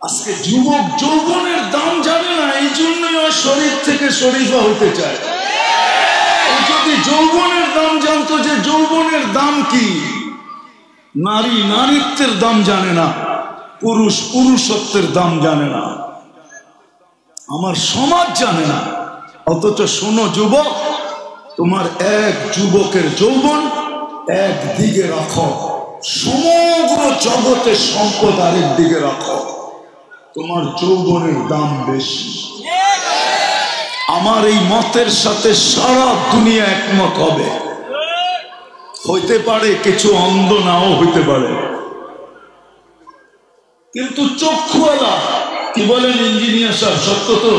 আজকে যুবক যৌবনের দাম জানে না, এই জন্যই ওই শরীর থেকে শরীফা হতে চায়। ও যদি যৌবনের দাম জানতো, যে যৌবনের দাম কি, নারী নারীত্বের দাম জানে না, পুরুষ পুরুষত্বের দাম জানে না, আমার সমাজ জানে না। অথচ শোনো যুবক, তোমার এক যুবকের যৌবন একদিকে রাখো, সমগ্র জগতের সম্পদ আরেক দিকে রাখো, তোমার যৌবনের দাম বেশি। আমার এই মতের সাথে সারা দুনিয়া একমত হবে। হইতে পারে কিছু অন্ধ নাও হইতে পারে, কিন্তু চক্ষুওয়ালা কি বলেন ইঞ্জিনিয়ার সাহেব, সত্য তো?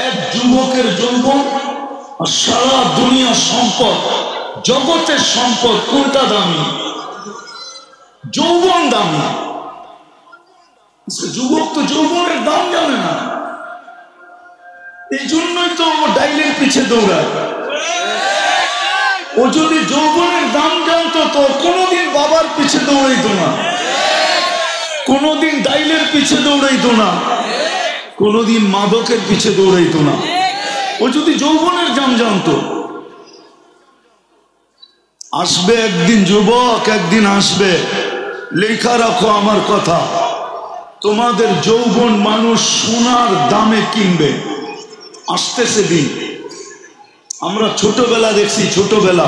এক যুবকের যৌবন আর সারা দুনিয়া সম্পদ, জগতের সম্পদ, কোনটা দামি? যৌবন দামি। যুবক তো যৌবনের দাম জানে না, এই জন্যই তো ডাইলের পিছে দৌড়ায়। ও যদি যৌবনের দাম জানতো তো কোনোদিন বাবার পিছে দৌড়াইতো না, কোনোদিন ডাইলের পিছে দৌড়াইতো না, কোনোদিন মাদকের পিছে দৌড়াইতো না। ও যদি যৌবনের দাম জানতো। আসবে একদিন যুবক, একদিন আসবে, লেখা রাখো আমার কথা, তোমাদের যৌবন মানুষ সোনার দামে কিনবে। আসতেছে দিন। আমরা ছোটবেলা দেখছি, ছোটবেলা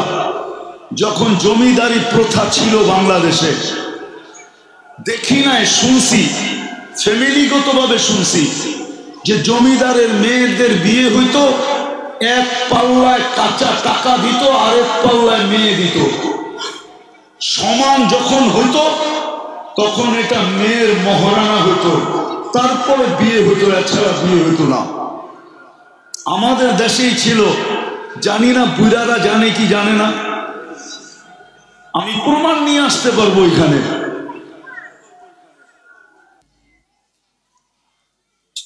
যখন জমিদারি প্রথা ছিল বাংলাদেশে, দেখি নাই, শুনছি, ফ্যামিলিগতভাবে শুনছি যে জমিদারের মেয়েদের বিয়ে হইতো, এক পাল্লায় কাঁচা টাকা দিত, আরেক পাল্লায় মেয়ে দিত, সমান যখন হইতো তখন এটা মেয়ের মহারানা হইতো, তারপরে বিয়ে হইতো, এছাড়া বিয়ে হইতো না। আমাদের দেশেই ছিল, জানি না বুড়ারা জানে কি জানে না, আমি প্রমাণ নিয়ে আসতে পারবো এখানে।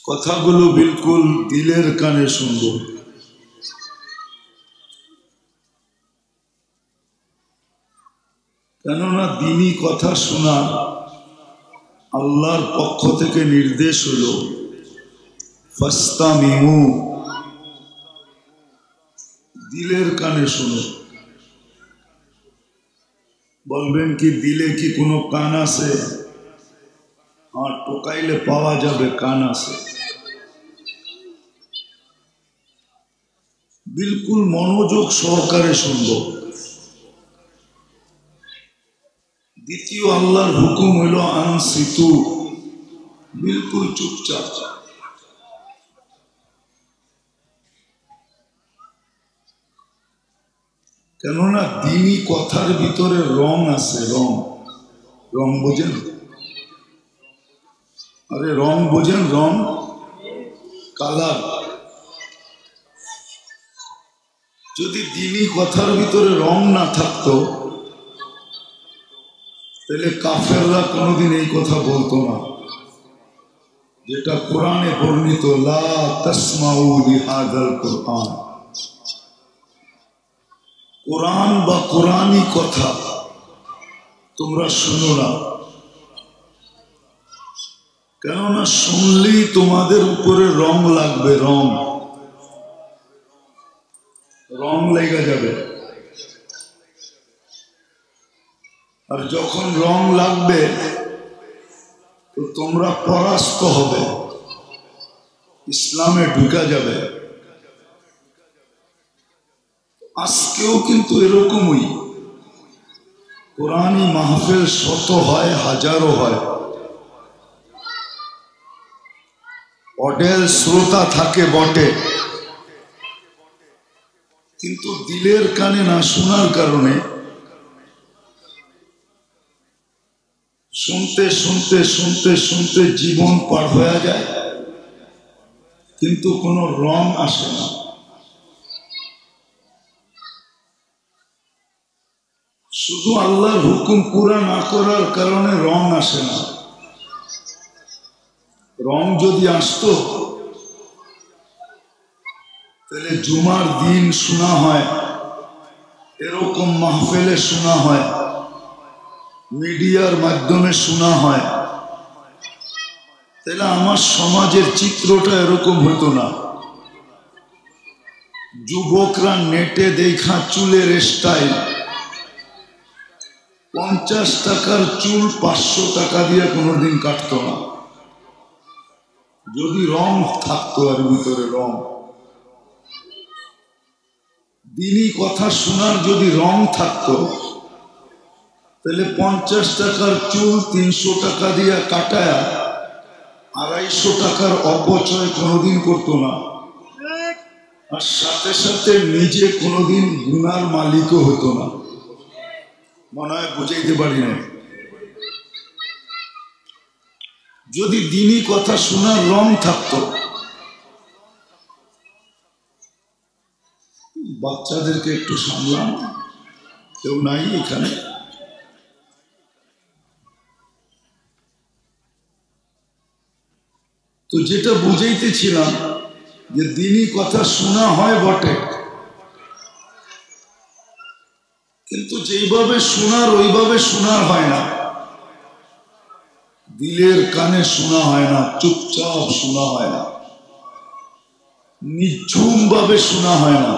কথাগুলো বিলকুল দিলের কানে শুনবো, কেননা দিনী কথা শোনা আল্লাহর পক্ষ থেকে নির্দেশ হলো, ফাস্তামিউ, দিলের কানে শোনো। বলবেন কি দিলে কি কোনো কান আছে? আর টোকাইলে পাওয়া যাবে কান আছে। বিলকুল মনোযোগ সহকারে শুনব। দ্বিতীয় আল্লাহর হুকুম হইল আনসিতু, বিলকুল চুপচাপ। কেননা দিনী কথার ভিতরে রং আছে, রং। রং বোঝেন? আরে রং বোঝেন? রং, কালার। যদি দিনী কথার ভিতরে রং না থাকতো তাহলে কাফেররা কোনোদিন এই কথা বলতো না, যেটা কোরআনে বর্ণিত, লা তাসমাউ লিহাযাল কুরআন। কোরআন বা কোরআনী কথা তোমরা শুনো না, কেননা শুনলেই তোমাদের উপরে রং লাগবে, রং রং লেগে যাবে। আর যখন রং লাগবে তো তোমরা পরাস্ত হবে, ইসলামে ঢুকা যাবে। আজকেও কিন্তু এরকমই কোরআনী মাহফিল শত হয়, হাজারো হয়, অডেল শ্রোতা থাকে বটে, কিন্তু দিলের কানে না শোনার কারণে শুনতে শুনতে শুনতে শুনতে জীবন পার হয়ে যায়, কিন্তু কোনো রং আসে না। শুধু আল্লাহর হুকুম পুরা না করার কারণে রং আসে না। রং যদি আসতো তাহলে জুমার দিন শোনা হয়, এরকম মাহফিলে শোনা হয়, মিডিয়ার মাধ্যমে শোনা হয়, তাহলে আমার সমাজের চিত্রটা এরকম হতো না। যুবকরা নেটে দেখা চুলের স্টাইল, 50 টাকার চুল 500 টাকা দিয়ে কোনোদিন কাটতো না, যদি রং থাকতো আর ভিতরে রং। দিনই কথা শোনার যদি রং থাকতো তাহলে 50 টাকার চুল 300 টাকা দিয়ে কাটায়া 250 টাকার অপচয় কোনোদিন করতো না, আর সাথে সাথে নিজে কোনোদিন গুনার মালিকও হতো না। মনে হয় বুঝাইতে পারি না। যদি দিনই কথা শোনার রং থাকতো, বাচ্চাদেরকে একটু সামলান, কেউ নাই এখানে। তো যেটা বুঝাইতেছিলাম যে দিনই কথা শোনা হয় বটে, কিন্তু যেইভাবে শোনার ওইভাবে শোনার হয় না, দিলের কানে শোনা হয় না, চুপচাপ শোনা হয় না, নিঝুম ভাবে শোনা হয় না।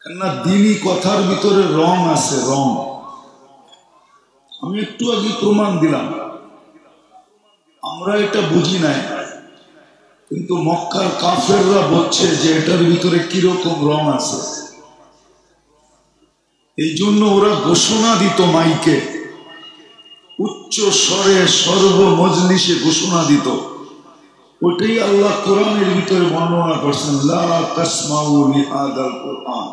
কেননা দিনই কথার ভিতরে রং আছে, রং। আমি একটু আগে প্রমাণ দিলাম, আমরা এটা বুঝি নাই, কিন্তু মক্কার কাফেররা বলছে যে এটার ভিতরে কিরকম রং আছে। এই জন্য ওরা ঘোষণা দিত মাইকে, উচ্চ স্বরে সর্ব মজলিসে ঘোষণা দিত। ওটাই আল্লাহ কোরআনের ভিতরে বর্ণনা করছেন, লা তাসমাউ লিহাদাল কোরআন।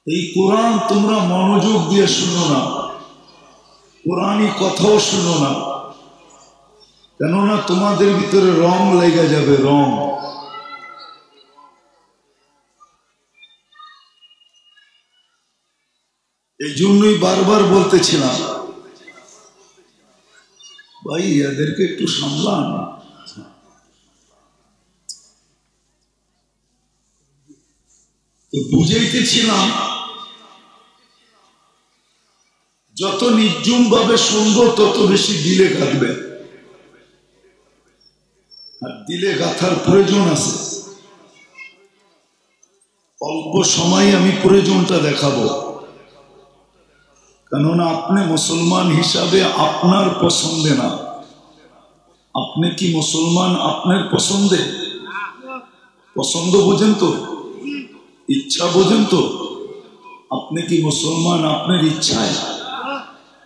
এই কোরআন তোমরা মনোযোগ দিয়ে শুনো না, কোরআনই কথাও শুনো না, কেননা তোমাদের ভিতরে রং লেগে যাবে, রং। এই জন্যই বারবার বলতেছিলাম, ভাই এদেরকে একটু সামলান। তো বুঝাইতেছিলাম, যত নির্জুম ভাবে শুনবো তত বেশি দিলে গাঁথবে, আর দিলে গাঁথার প্রয়োজন আছে। অল্প সময় আমি প্রয়োজনটা দেখাবো, কেননা আপনি মুসলমান হিসাবে আপনার পছন্দে না। আপনি কি মুসলমান আপনার পছন্দে? পছন্দ বোঝেন তো, ইচ্ছা বোঝেন তো? আপনি কি মুসলমান আপনার ইচ্ছায়,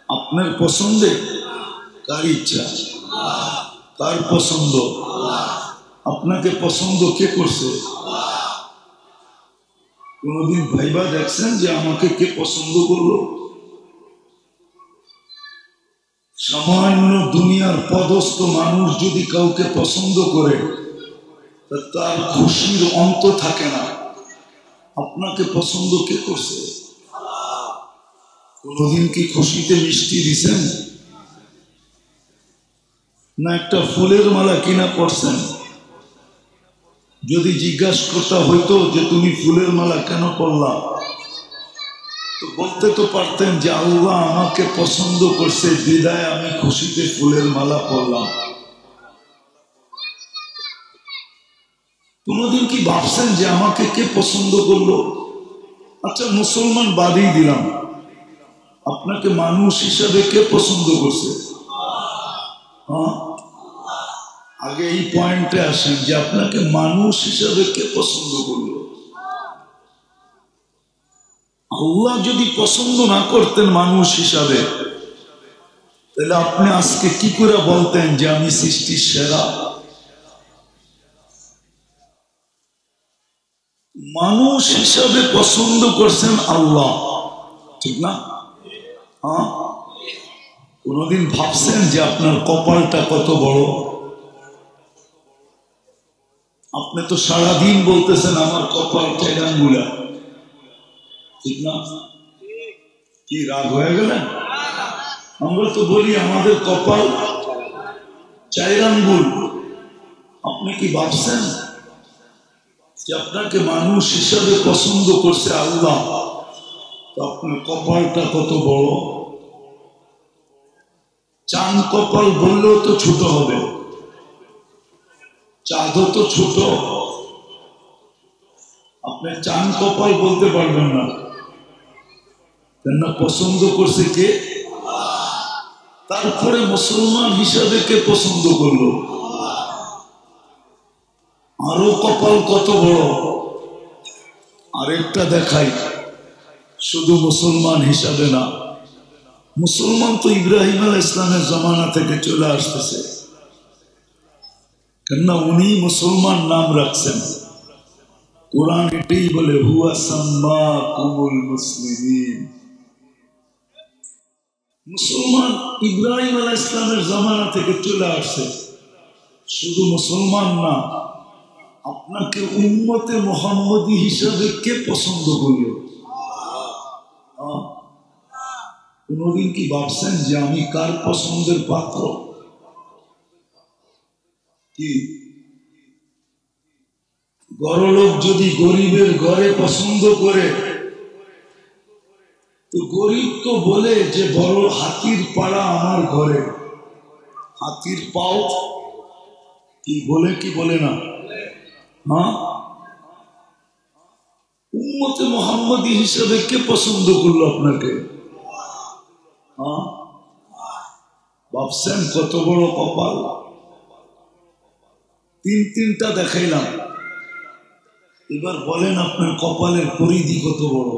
আপনার পছন্দে? কার ইচ্ছা, কার পছন্দ? আপনাকে পছন্দ কে করছে? কোনদিন ভাইবা দেখছেন যে আমাকে কে পছন্দ করলো? সামান্য দুনিয়ার পদস্থ মানুষ যদি কাউকে পছন্দ করে তার খুশির অন্ত থাকে না। আপনাকে পছন্দ কে করছে? কোনদিন কি খুশিতে মিষ্টি দিছেন? না একটা ফুলের মালা কিনা পড়ছেন? যদি জিজ্ঞাসা করতে হইতো যে তুমি ফুলের মালা কেন পড়লা, তো বলতে তো পারতেন যে আল্লাহ আমাকে পছন্দ করছে বিদায় আমি খুশিতে ফুলের মালা পরলাম। কোনদিন কি ভাবছেন যে আমাকে কে পছন্দ করলো? আচ্ছা মুসলমান বাদই দিলাম, আপনাকে মানুষ হিসাবে কে পছন্দ করছে? হ্যাঁ, আগে এই পয়েন্টে আসেন যে আপনাকে মানুষ হিসাবে কে পছন্দ করলো? আল্লাহ যদি পছন্দ না করতেন মানুষ হিসাবে, তাহলে আপনি আজকে কি করে বলতেন যে আমি সৃষ্টির সেরা? মানুষ হিসাবে পছন্দ করছেন আল্লাহ, ঠিক না? হ্যাঁ, কোনদিন ভাবছেন যে আপনার কপালটা কত বড়? আপনি তো সারাদিন বলতেছেন আমার কপাল টেডাঙ্গুলা, ঠিক না? কি রাগ হয়ে গেলেন? আমরা তো বলি আমাদের কপাল 4 আঙ্গুল। আপনি কি ভাবছেন যে আপনাকে মানুষ হিসাবে পছন্দ করছে আল্লাহ, তো আপনার কপালটা কত বড়? চাঁদ কপাল বললেও তো ছোট হবে, চাঁদও তো ছোট। আপনি চাঁদ কপাল বলতে পারবেন না, কেননা পছন্দ করছে কে? তারপরে মুসলমান হিসাবে কে পছন্দ করলো? আরো কপাল কত বড়। আরেকটা দেখাই, শুধু মুসলমান হিসাবে না, মুসলমান তো ইব্রাহিম আলাইহিস ইসলামের জামানা থেকে চলে আসতেছে, কেননা উনি মুসলমান নাম রাখছেন। কোরআন এটাই বলে, হুয়া সাম্মাকুমুল মুসলিমিন। মুসলমান ইব্রাহিম আলাইহিস ইসলামের জামানা থেকে চলে আসছে। শুধু মুসলমান না, আপনাকে উম্মতে মুহাম্মদী হিসাবে কে পছন্দ করল? কোনদিন কি ভাবছেন যে আমি কার পছন্দের পাত্র? কি বড়লোক যদি গরিবের ঘরে পছন্দ করে, তো গরিব তো বলে যে বড় হাতির পাড়া আমার ঘরে, হাতির পাও কি বলে কি বলে না? হ্যাঁ, উম্মতে মুহাম্মদী হিসেবে কে পছন্দ করলো আপনাকে? হ্যাঁ, ভাবছেন কত বড় কপাল? তিনটা দেখাইলাম, এবার বলেন আপনার কপালের পরিধি কত বড়?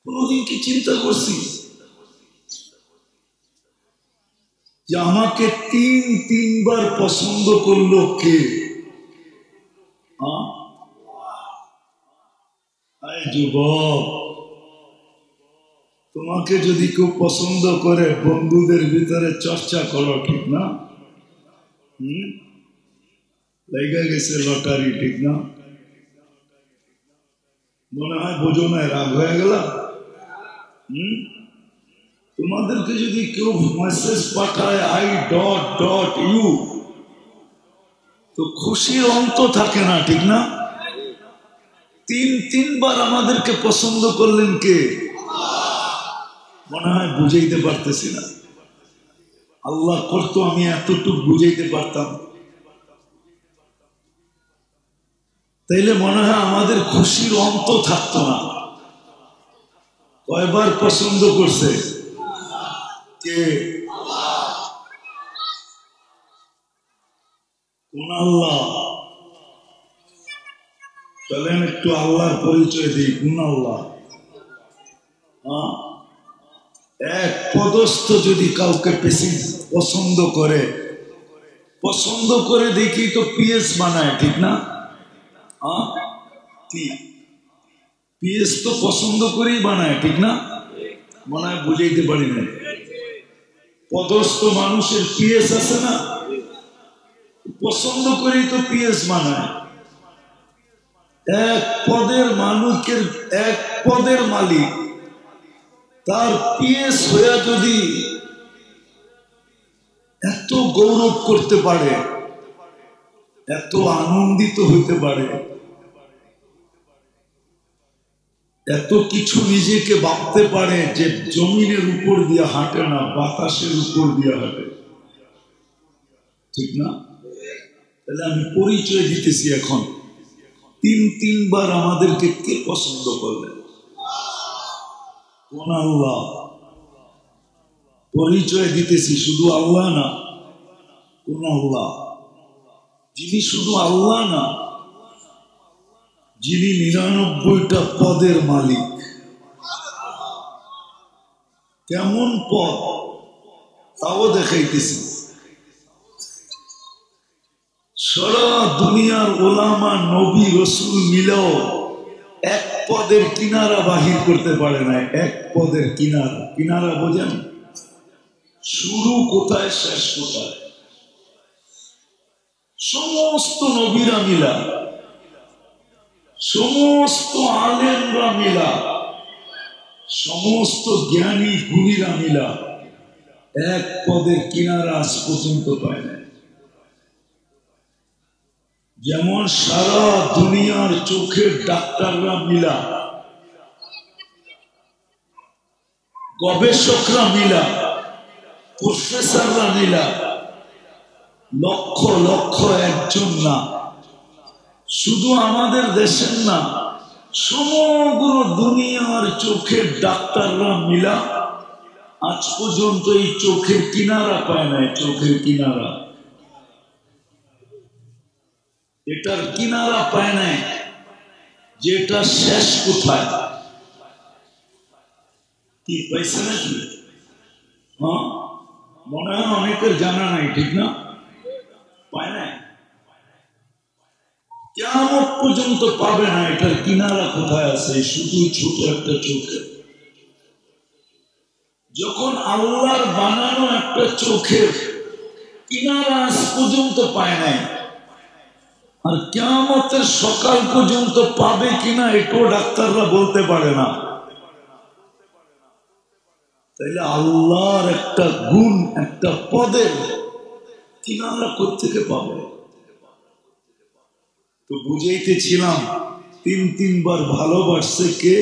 কোনদিন কি চিন্তা করছি যে আমাকে তিনবার পছন্দ করলো কে? যুবক, তোমাকে যদি কেউ পছন্দ করে, বন্ধুদের ভিতরে চর্চা করো, ঠিক না? লেগে গেছে লটারি, ঠিক না? মনে হয় বোঝো না, রাগ হয়ে গেল। তোমাদেরকে যদি কেউ মেসেজ পাঠায় I.U, তো খুশির অন্ত থাকে না, ঠিক না? তিনবার আমাদেরকে পছন্দ করলেন কে? মনে হয় বুঝাইতে পারতেছি না। আল্লাহ করতো আমি এতটুকু বুঝাইতে পারতাম, তাইলে মনে হয় আমাদের খুশির অন্ত থাকতো না। কয়বার পছন্দ করছে কে? কোন আল্লাহ? চলেন একটু আল্লাহর পরিচয় দিই। কোন আল্লাহ? এক পদস্থ যদি কাউকে পছন্দ করে দেখি তো পিএস বানায়, ঠিক না? পিএস তো পছন্দ করেই বানায়, ঠিক না? মনে হয় বুঝাইতে পারি না। পদস্থ মানুষের পিএস আছে না, পছন্দ করেই তো পিএস বানায়। এক পদের মালিক তার পিএস হইয়া যদি এত গৌরব করতে পারে, এত আনন্দিত হইতে পারে, এত কিছু নিজেকে ভাবতে পারে যে জমিনের উপর দিয়ে হাঁটে না, বাতাসের উপর দিয়ে হাঁটে, ঠিক না? তাহলে আমি পরিচয় দিতেছি এখন। তিনবার আমাদেরকে কে পছন্দ করলেন? কোন আল্লাহ? পরিচয় দিতেছি, শুধু আল্লাহ না। কোন আল্লাহ? যিনি শুধু আল্লাহ না, যিনি 99টা পদের মালিক। কেমন পদ তাও দেখাইতেছি। সারা দুনিয়ার ওলামা, নবী, রসুল মিলেও এক পদের কিনারা বাহির করতে পারে না। এক পদের কিনারা বোঝেন? শুরু কোথায়, শেষ কোথায়? সমস্ত নবীরা মিলা, সমস্ত আলেমরা মিলা, সমস্ত জ্ঞানী গুণীরা মিলা এক পদের কিনারা আজ পর্যন্ত পায় না। যেমন সারা দুনিয়ার চোখের ডাক্তাররা মিলা গবেষকরা মিলা, প্রফেসররা মিলা, লক্ষ লক্ষ একজন না, শুধু আমাদের দেশের না, সমগ্র দুনিয়ার চোখের ডাক্তাররা মিলা আজ পর্যন্ত এই চোখের কিনারা পায় নাই। চোখের কিনারা, এটার কিনারা পায় নাই, যেটা শেষ কোথায়। কি পাইছে নাকি? হ্যাঁ, মনে হয় অনেকের জানা নাই, ঠিক না? পায় নাই, কিয়ামত পর্যন্ত পাবে না। এটার কিনারা কোথায় আছে? শুধু ছোট একটা চোখে। যখন আল্লাহর বানানো একটা চোখের কিনারা আজ পর্যন্ত পায় নাই, আর কিয়ামতের সকাল পর্যন্ত পাবে কিনা এটাও ডাক্তাররা বলতে পারে না। তাইলে আল্লাহর একটা গুণ, একটা পদের কিনারা কোত্থেকে পাবে? তো বুঝাইতেছিলাম, তিনবার ভালোবাসছে কে?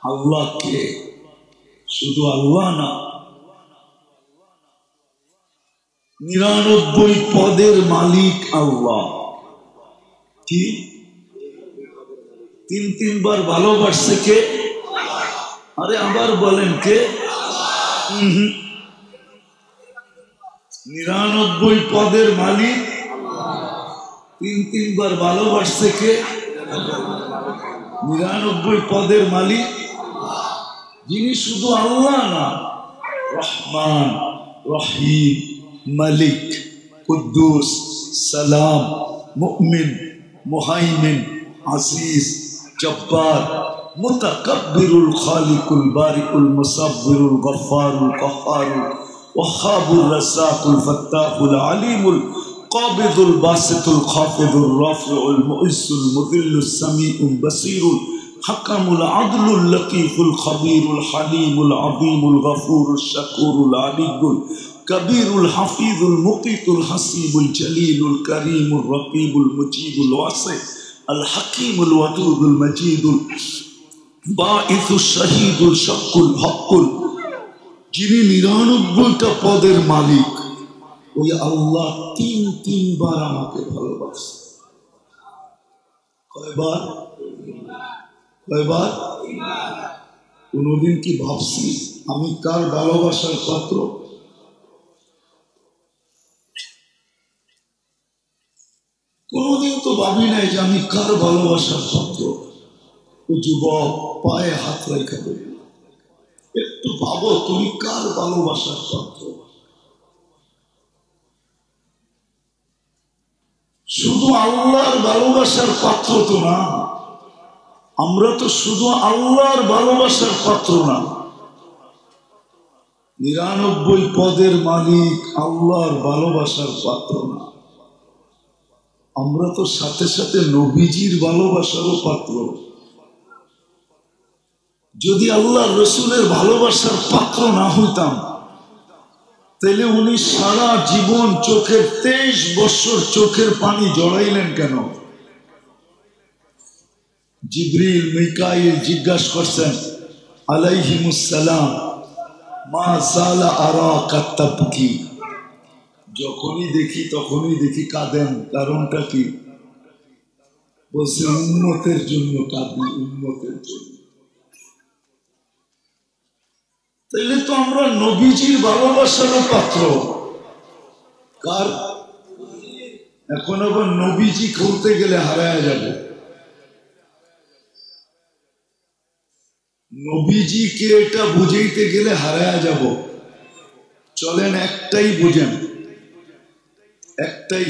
আল্লাহকে। শুধু আল্লাহ না, 99 পদের মালিক আল্লাহ। কি? তিনবার ভালোবাসছে কে? আরে আবার বলেন কে? 99 পদের মালিক, তিনবার ভালোবাসছে কে? 99 পদের মালিক, যিনি শুধু আল্লাহ না, রহমান, রহিম, মালিক, কুদ্দুস, সালাম, মুমিন, মুহাইমিন, আজিজ, জব্বার, মুতাকাব্বিরুল খালিকুল বারিকুল মুসাব্বিরুল গফফারুল কহ্হারুল ওয়াহ্হাবুর রাজ্জাকুল ফাত্তাহুল আলিমুল কাবিদুল বাসিতুল খাফিদুর রাফিউল মুইজ্জুল মুযিল্লুস সামিউল বাসীরুল হাকামুল আদলুল লতীফুল খবীরুল হালিমুল আযীমুল গফুরুশ শাকুরুল আলিয়ুল কবীরুল হাফিজুল মুকিতুল হাসিবুল জলিলুল করিমুর রকিবুল মুজিবুল ওয়াসি আল হাকিমুল ওয়াদুদুল মজিদুল বাঈসুশ শহীদুল শাকুল হকুল। যিনি 99টা পদের মালিক, ওই আল্লাহ তিনবার আমাকে ভালোবাসে। কয়বার? কয়বার? কোনদিন কি ভাবছি আমি কার ভালোবাসার পাত্র? কোনদিন তো ভাবি নাই যে আমি কার ভালোবাসার পাত্র। ও যুবক, পায়ে হাত রেখে বলি, একটু ভাবো তুমি কার ভালোবাসার পাত্র? শুধু আল্লাহর ভালোবাসার পাত্র তো না, আমরা তো শুধু আল্লাহর ভালোবাসার পাত্র না, 99 পদের মালিক আল্লাহর ভালোবাসার পাত্র না, আমরা তো সাথে সাথে নবীজির ভালোবাসারও পাত্র। যদি আল্লাহর রসুলের ভালোবাসার পাত্র না হইতাম, তাহলে উনি সারা জীবন চোখের 23 বছর চোখের পানি জড়াইলেন কেন? জিবরিল মিকাইল জিজ্ঞাসা করছেন আলাইহিমুস সালাম, মা জালা আরাকা তাবকি, যখনই দেখি তখনই দেখি কাঁদেন, কারণটা কি? বলছে উম্মতের জন্য কাঁদি, উম্মতের জন্য। তাইলে তো আমরা নবীজির ভালোবাসারও পাত্র। কার? এখন আবার নবীজি খুলতে গেলে হারায় যাব। নবীজিকে এটা বুঝাইতে গেলে হারায় যাব। চলেন একটাই বুঝেন, একটাই,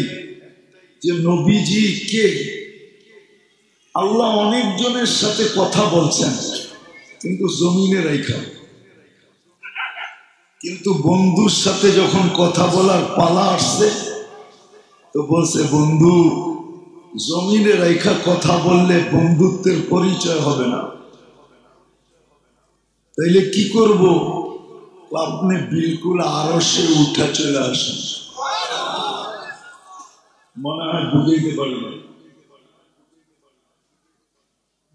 যে নবীজি কে। আল্লাহ অনেকজনের সাথে কথা বলছেন, কিন্তু জমিনে রাইখা। কিন্তু বন্ধুর সাথে যখন কথা বলার পালা আসছে, তো বলছে বন্ধু, জমিনে রাইখা কথা বললে বন্ধুত্বের পরিচয় হবে না। তাইলে কি করব? আপনি বিলকুল আরশে উঠা চলে আসেন। মনে হয় বুঝাইতে পারি নাই,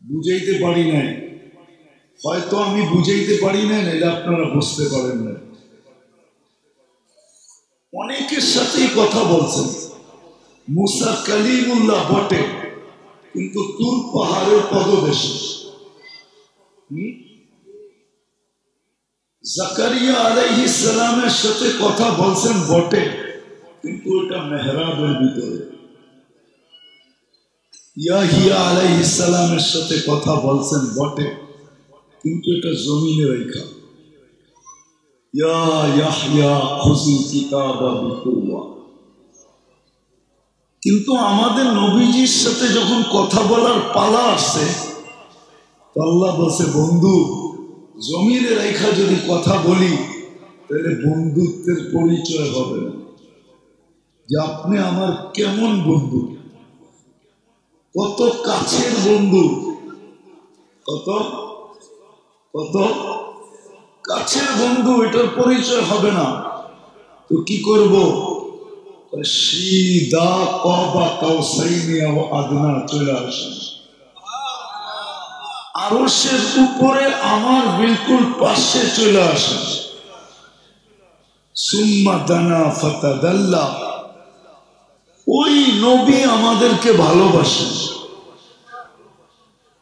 বুঝাইতে পারি নাই। হয়তো আমি বুঝাইতে পারি না, এটা আপনারা বুঝতে পারেন না। অনেকের সাথেই কথা বলছেন, মুসা কালিমুল্লাহ বটে, কিন্তু তুর পাহাড়ের পদদেশে। জাকারিয়া আলাইহিস সালামের সাথে কথা বলছেন বটে, কিন্তু এটা মেহরাবের ভিতরে। ইয়াহিয়া আলাইহিস সালামের সাথে কথা বলছেন বটে, কিন্তু এটা জমিনে রেখা। ইয়া ইয়াহইয়া খুযিল কিতাবা বিকুওয়া। কিন্তু আমাদের নবীজির সাথে যখন কথা বলার পালা আসছে, তো আল্লাহ বলছে, বন্ধু জমিনে রেখা যদি কথা বলি তাহলে বন্ধুত্বের পরিচয় হবে না, যে আপনি আমার কেমন বন্ধু, কত কাছের বন্ধু, কত কত কাছের বন্ধু, এটার পরিচয় হবে না। তো কি করব? সিদা কবা কাউসাইনি ও আদনা চলে আসেন, আরশের উপরে আমার বিলকুল পাশে চলে আসেন। সুম্মা দানা ফাতাদাল্লা। ওই নবী আমাদেরকে ভালোবাসেন,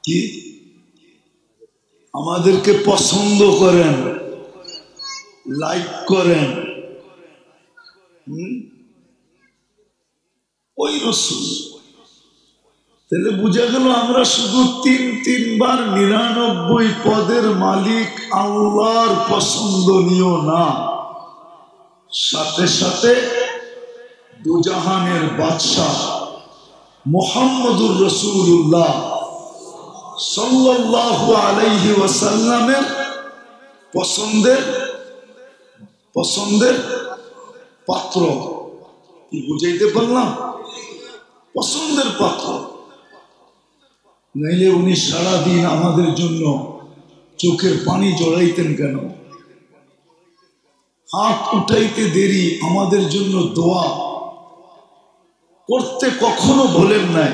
কি আমাদেরকে পছন্দ করেন, লাইক করেন। ওই রাসূল। তাহলে বুঝা গেল আমরা শুধু তিনবার 99 পদের মালিক আল্লাহর পছন্দনীয় না, সাথে সাথে দুজাহানের বাদশাহ মুহাম্মদুর রাসূলুল্লাহ সাল্লাল্লাহু আলাইহি ওয়াসাল্লামের পছন্দের পাত্র। কি বুঝাইতে পারলাম? পছন্দের পাত্র। নাইলে উনি সারাদিন আমাদের জন্য চোখের পানি জড়াইতেন কেন? হাত উঠাইতে দেরি আমাদের জন্য দোয়া করতে কখনো ভোলেন নাই,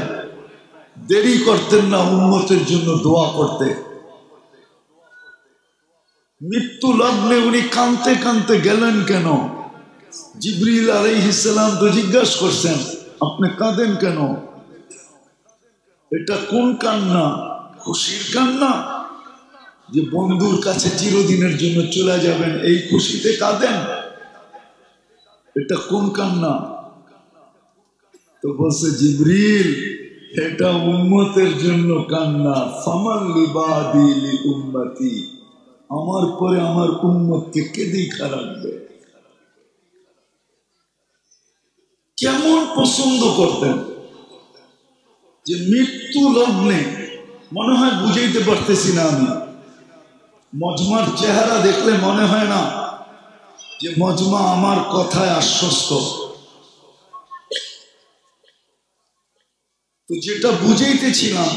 দেরি করতেন না উম্মতের জন্য দোয়া করতে। মৃত্যু লগ্নে উনি কাঁদতে কাঁদতে গেলেন কেন? জিবরিল আলাইহিস সালাম তো জিজ্ঞাসা করছেন, আপনি কাঁদেন কেন? এটা কোন কান্না? খুশির কান্না, যে বন্ধুর কাছে চিরদিনের জন্য চলে যাবেন, এই খুশিতে কাঁদেন? এটা কোন কান্না? তো বলছে জিবরিল, এটা উম্মতের জন্য কান্না। ফামান লিবাদি লি উম্মতি, আমার পরে আমার উম্মতকে কে দেখা রাখবে? কেমন পছন্দ করতেন যে মৃত্যু লগ্নে, মনে হয় বুঝাইতে পারতেছি না আমি, মজমার চেহারা দেখলে মনে হয় না যে মজমা আমার কথায় আশ্বস্ত। তো যেটা বুঝাইতেছিলাম,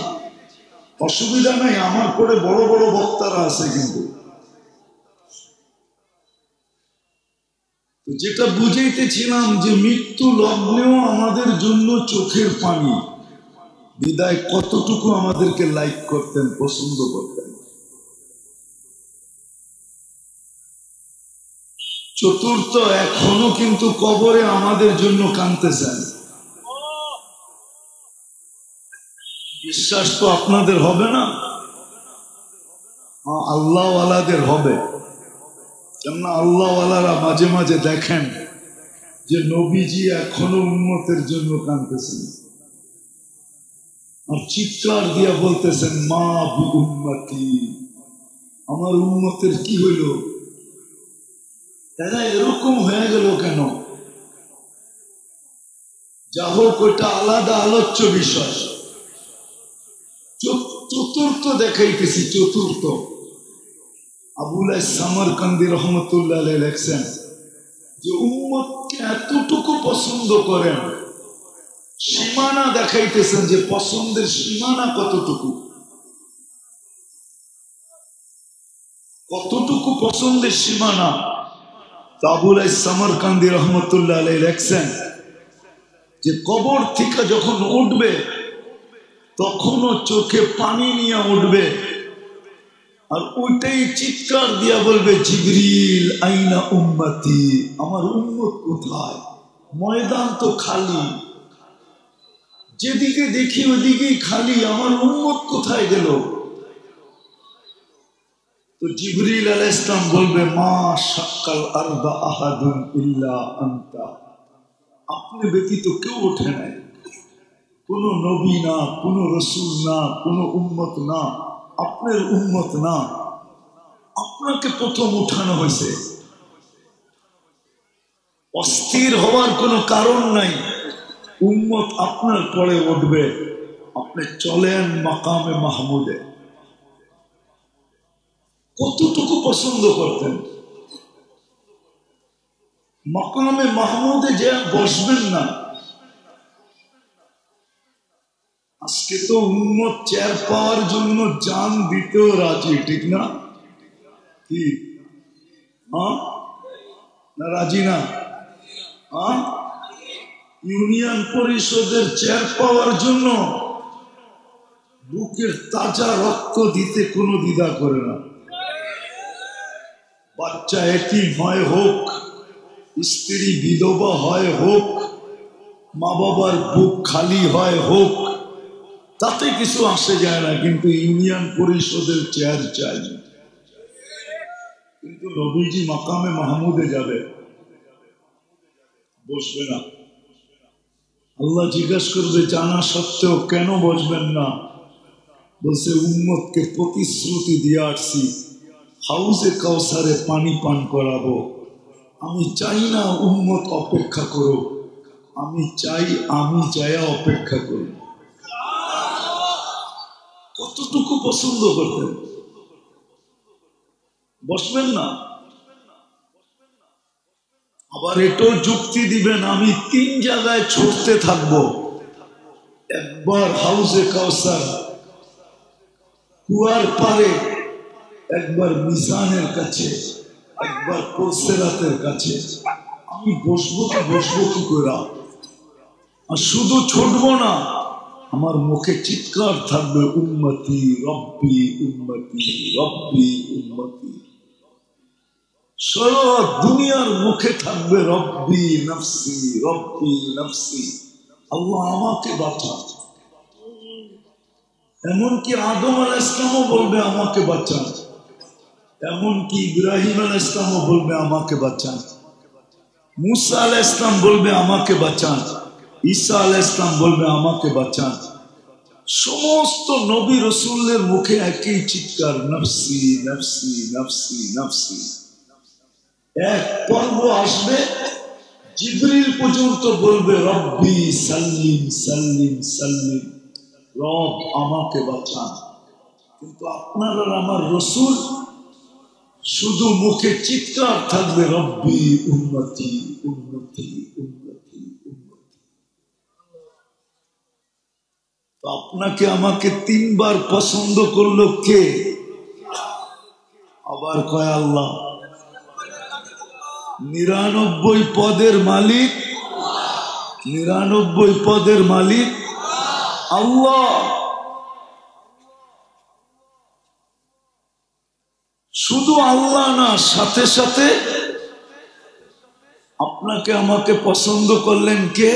অসুবিধা নাই, আমার পরে বড় বড় বক্তারা আছে, কিন্তু তো যেটা বুঝাইতেছিলাম যে মৃত্যু লগ্নেও আমাদের জন্য চোখের পানি, বিদায় কতটুকু আমাদেরকে লাইক করতেন, পছন্দ করতেন। চতুর্থ, এখনো কিন্তু কবরে আমাদের জন্য কাঁদতেছেন। বিশ্বাস তো আপনাদের হবে না, আল্লাহওয়ালাদের হবে। কেননা আল্লাহওয়ালারা মাঝে মাঝে দেখেন যে নবীজি এখনো উম্মতের জন্য কাঁদতেছেন, আর চিৎকার দিয়া বলতেছেন, মা বি উম্মতি, আমার উম্মতের কি হইল? তারা এরকম হয়ে গেল কেন? যা হোক, ওইটা আলাদা আলোচ্য বিষয়। চতুর্থ দেখাইতেছি, চতুর্থ আবুল সামরকান্দি রহমতুল্লাহ আলাইহি লেখছেন যে উম্মতকে এতটুকু পছন্দ করেন, সীমানা দেখাইতেছেন যে পছন্দের সীমানা কতটুকু, কতটুকু পছন্দের সীমানা। আবুল সামরকান্দি রহমতুল্লাহ আলাইহি লেখছেন যে কবর থেকে যখন উঠবে তখনও চোখে পানি নিয়ে উঠবে, আর ওইটাই চিৎকার দিয়া বলবে জিবরিল আইনা উম্মতি, আমার উম্মত কোথায়? ময়দান তো খালি, যেদিকে দেখি ওদিকেই খালি, আমার উম্মত কোথায় গেল? তো জিবরিল আলাইহিস সালাম বলবে মা শাক্কাল আরদা আহাদুন ইল্লা আনতা, আপনি ব্যতীত কেউ ওঠে নাই, কোন নবী না, কোন রসুল না, কোন উম্মত না, আপনার উম্মত না, আপনাকে প্রথম উঠানো হয়েছে। অস্থির হওয়ার কোনো কারণ নাই, উম্মত আপনার পরে উঠবে। আপনি চলেন মাকামে মাহমুদে। কতটুকু পছন্দ করতেন? মাকামে মাহমুদে যে বসবেন না। আজকে তো উম্মত চেয়ার পাওয়ার জন্য জান দিতেও রাজি, ঠিক না? কি না রাজি না? ইউনিয়ন পরিষদের চেয়ার পাওয়ার জন্য বুকের তাজা রক্ত দিতে কোনো দ্বিধা করে না। বাচ্চা এতিম হয় হোক, স্ত্রী বিধবা হয় হোক, মা বাবার বুক খালি হয় হোক, তাতে কিছু আসে যায় না, কিন্তু ইউনিয়ন পরিষদের চেয়ার চাই। কিন্তু নবীজি মাকামে মাহমুদে যাবে, বসবে না। আল্লাহ জিজ্ঞাসা করবে জানা সত্ত্বেও কেন বসবেন না? বলছে উম্মতকে প্রতিশ্রুতি দিয়ে আসছি, হাউজে কাউসারে পানি পান করাবো। আমি চাই না উম্মত অপেক্ষা করো, আমি চাই আমি যায়া অপেক্ষা করি। কতটুকু পছন্দ করতেন? বসবেন না। আবার এটাও যুক্তি দিবেন আমি 3 জায়গায় ছুটতে থাকবো, একবার হাউজে কাউসার কুয়ার পারে, একবার মিজানের কাছে, একবার পুলসিরাতের কাছে। আমি বসবো কি করে? আর শুধু ছুটবো না, আমার মুখে চিৎকার থাকবে উম্মতি রব্বি উম্মতি রব্বি উম্মতি। সারা দুনিয়ার মুখে থাকবে রব্বি নফসি রব্বি নফসি, আল্লাহ আমাকে বাঁচান। এমনকি আদম আলাইহিস সালামও বলবে আমাকে বাঁচান, এমনকি ইব্রাহিম আলাইহিস সালামও বলবে আমাকে বাঁচান, মুসা আলাইহিস সালাম বলবে আমাকে বাঁচান, ঈসা আলাইহিস সালাম বলবে আমাকে বাঁচান। সমস্ত নবী রাসূলের মুখে একই চিৎকার নফসি নফসি নফসি নফসি। এক পর্ব আসবে জিবরিল পর্যন্ত বলবে রব্বি সাল্লিম সাল্লিম সাল্লিম, রব আমাকে বাঁচান। কিন্তু আপনার আর আমার রাসূল শুধু মুখে চিৎকার থাকবে রব্বি উম্মতি উম্মতি উম্মতি উম্মতি। তো আপনাকে আমাকে 3 বার পছন্দ করলো কে? আবার কয় আল্লাহ। 99 পদের মালিক, 99 পদের মালিক আল্লাহ। শুধু আল্লাহ না, সাথে সাথে আপনাকে আমাকে পছন্দ করলেন কে?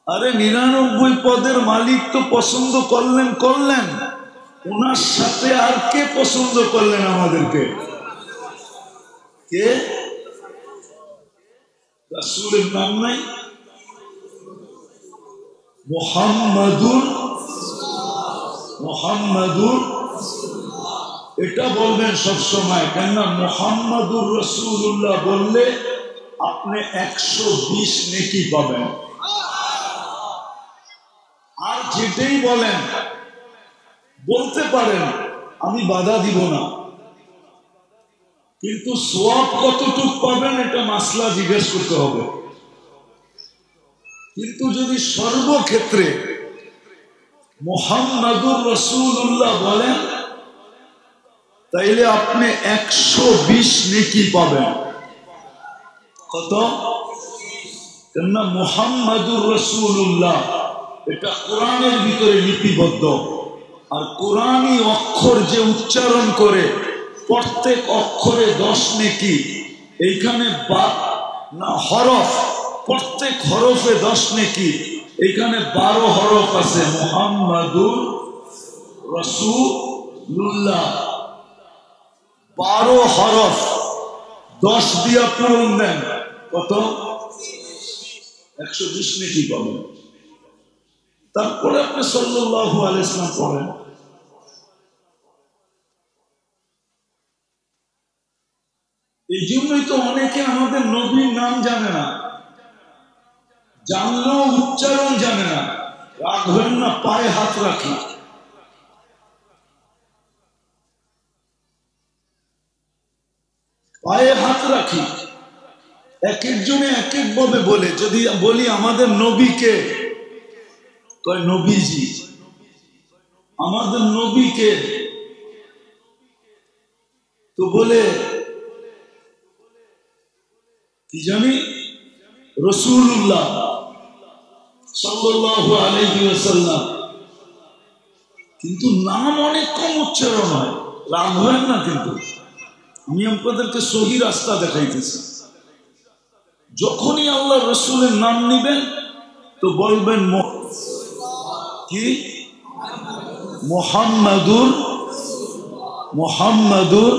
আরে 99 পদের মালিক তো পছন্দ করলেন, ওনার সাথে আর কে পছন্দ করলেন আমাদেরকে? কে? রাসূলের নাম নাই? মুহাম্মাদুর এটা বলবেন সবসময়, কেননা মুহাম্মাদুর রাসূলুল্লাহ বললে আপনি 120 নেকি পাবেন। আর যেটাই বলেন বলতে পারেন, আমি বাধা দিব না, কিন্তু সওয়াব কতটুকু পাবেন এটা মাসলা জিজ্ঞেস করতে হবে। কিন্তু যদি সর্বক্ষেত্রে মুহাম্মাদুর রাসূলুল্লাহ বলেন তাইলে আপনি 120 নেকি পাবেন। কত? কেননা মুহাম্মাদুর রাসূলুল্লাহ এটা কোরআনের ভিতরে লিপিবদ্ধ। আর কোরআনী অক্ষর যে উচ্চারণ করে প্রত্যেক অক্ষরে 10 নেকি। এইখানে না হরফ, প্রত্যেক হরফে 10 নেকি। এইখানে 12 হরফ আছে, মুহাম্মাদুর রাসূলুল্লাহ। 12 হরফ 10 দিয়া পূরণ দেন, কত? 120 নেকি পাবেন। তারপরে আপনি সাল্লাল্লাহু আলাইহি ওয়াসাল্লাম পড়েন। এই জন্যই তো অনেকে আমাদের নবীর নাম জানে না, জানলেও উচ্চারণ জানে না। রাখবেন না, পায়ে হাত রাখি। পায়ে হাত রাখি। এক একজনে এক এক ভাবে বলে। যদি বলি আমাদের নবীকে, কয় নবীজি। আমাদের নবীকে তো বলে কি জানি রাসূলুল্লাহ সাল্লাল্লাহু আলাইহি ওয়াসাল্লাম, কিন্তু নাম অনেক কম উচ্চারণ হয়। রাগ হয় না, কিন্তু আমি আপনাদেরকে সহি রাস্তা দেখাইতেছি। যখনই আল্লাহ রসুলের নাম নিবেন তো বলবেন কি? মুহাম্মাদুর মুহাম্মাদুর।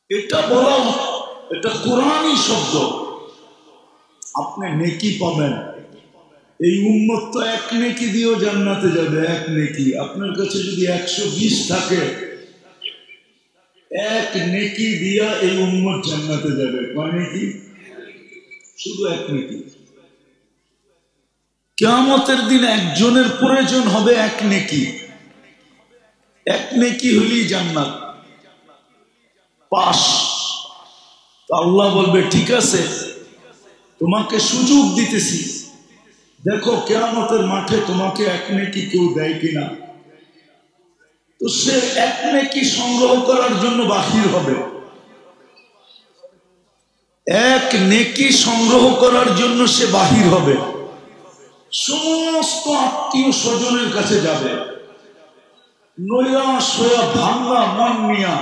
এটা বলা, এটা কোরআনী শব্দ। আপনি নেকি পাবেন। এই উম্মত তো 1 নেকি দিয়েও জান্নাতে যাবে। 1 নেকি। আপনার কাছে যদি 120 থাকে, 1 নেকি দিয়া এই উম্মত জান্নাতে যাবে। কয় নেকি? শুধু 1 নেকি। কিয়ামতের দিন একজনের প্রয়োজন হবে 1 নেকি। 1 নেকি হলেই জান্নাত পাস। আল্লাহ বলবে ঠিক আছে, তোমাকে সুযোগ দিতেছি, দেখো কিয়ামতের মাঠে তোমাকে 1 নেকি কেউ দেয় কিনা। তো সে 1 নেকি সংগ্রহ করার জন্য বাহির হবে। 1 নেকি সংগ্রহ করার জন্য সে বাহির হবে। সমস্ত আত্মীয় স্বজনের কাছে যাবে, নৈরাশ হইয়া ভাঙ্গা মন নিয়া,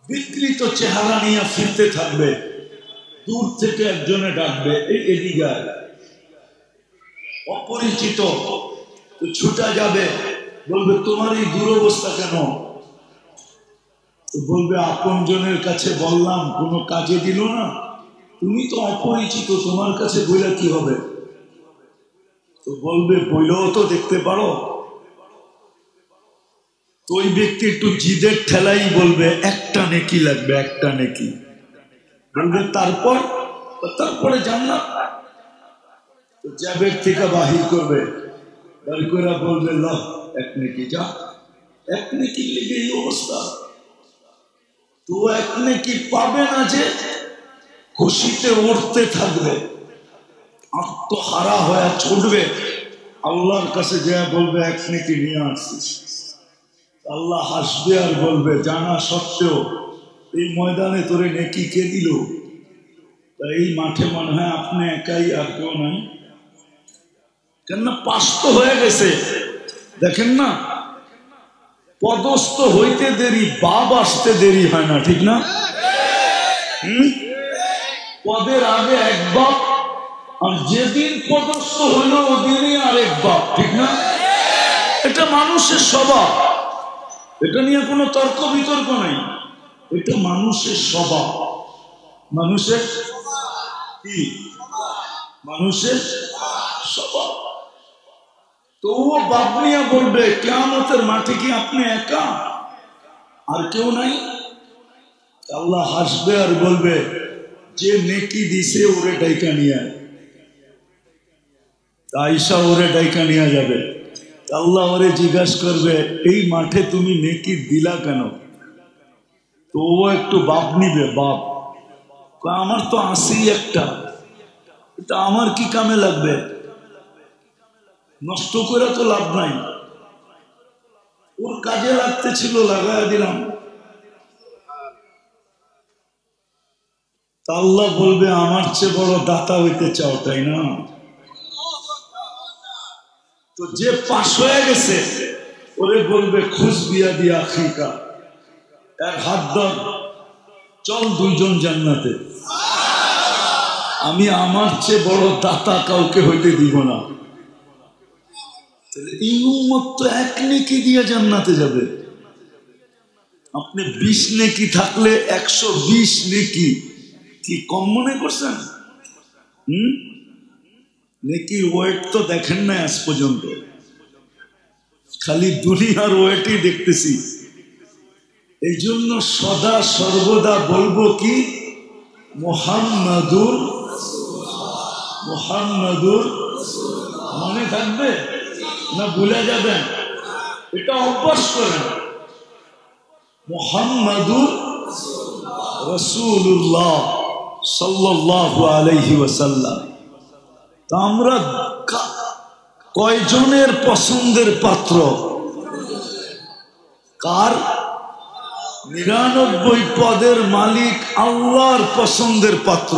বিকৃত চেহারা নিয়ে ফিরতে থাকবে। দূর থেকে একজনে ডাকবে, এই এদিকে, অপরিচিত। তো ছুটা যাবে, বলবে তোমার এই দুরবস্থা কেন? তো বলবে আপনজনের কাছে বললাম, কোনো কাজে দিল না। তুমি তো অপরিচিত, তোমার কাছে বইলা কি হবে? তো বলবে বইলেও তো দেখতে পারো। তো ওই ব্যক্তি একটু জিদের ঠেলাই বলবে 1টা নেকি লাগবে, 1টা নেকি। বলবে তারপরে জান্নাত। তো জ্যাবের থেকে বাহির করবে, বাহির করে বলবে ল 1 নেকি, যা। 1 নেকি লেগে এই অবস্থা। তো 1 নেকি পাবে না, যে খুশিতে উঠতে থাকবে, আত্মহারা হয়ে ছুটবে। আল্লাহর কাছে যা বলবে 1 নেকি নিয়ে আসছিস। আল্লাহ হাসবে আর বলবে জানা সত্ত্বেও এই ময়দানে তোরে নেকি কে দিল? এই মাঠে মনে হয় আপনি একাই, আর কেউ নাই। কেননা পাস তো হয়ে গেছে। দেখেন না, পদস্থ হইতে দেরি, বাপ আসতে দেরি হয় না, ঠিক না? পদের আগে 1 বাপ, আর যেদিন পদস্থ হইল ওদিনই আরেক বাপ, ঠিক না? এটা মানুষের স্বভাব। এটা নিয়ে কোনো তর্ক বিতর্ক নাই। এটা মানুষের স্বভাব। মানুষের কি? মানুষের স্বভাব। তো ও বাপ নিয়ে বলবে কিয়ামতের মাঠে কি আপনি একা, আর কেউ নাই? আল্লাহ হাসবে আর বলবে যে নেকি দিছে ওরে ডাইকা নিয়ে, আয়েশা ওরে ডাইকা নিয়ে যাবে। আল্লাহ ওরে জিজ্ঞাসা করবে এই মাঠে তুমি নেকি দিলা কেন? তো ও একটু বাপ নিবে। বাপ আমার তো আসেই একটা, এটা আমার কি কামে লাগবে? নষ্ট করে তো লাভ নাই, ওর কাজে লাগতে ছিল, লাগাই দিলাম। আল্লাহ বলবে আমার চেয়ে বড় দাতা হইতে চাও, তাই না? তো যে পাশ হয়ে গেছে ওরে বলবে খুশ বিয়া দিয়া আখিকা, এক হাত ধর, চল দুইজন জান্নাতে। আমি আমার চেয়ে বড় দাতা কাউকে হইতে দিব না। এই উম্মত তো এক নেকি দিয়ে জান্নাতে যাবে। আপনি 20 নেকি থাকলে 120 নেকি কি কম মনে করছেন? নেকির ওয়েট তো দেখেন না আজ পর্যন্ত, খালি দুনিয়ার ওয়েটই দেখতেছি। এই জন্য সদা সর্বদা বলবো কি, মুহাম্মাদুর মনে থাকবে না ভুলে যাবেন? এটা অভ্যাস করেন, মুহাম্মাদুর রাসূলুল্লাহ সাল্লাল্লাহু আলাইহি ওয়াসাল্লাম। তা আমরা কয়জনের পছন্দের পাত্র? কার? 99 পদের মালিক আল্লাহর পছন্দের পাত্র।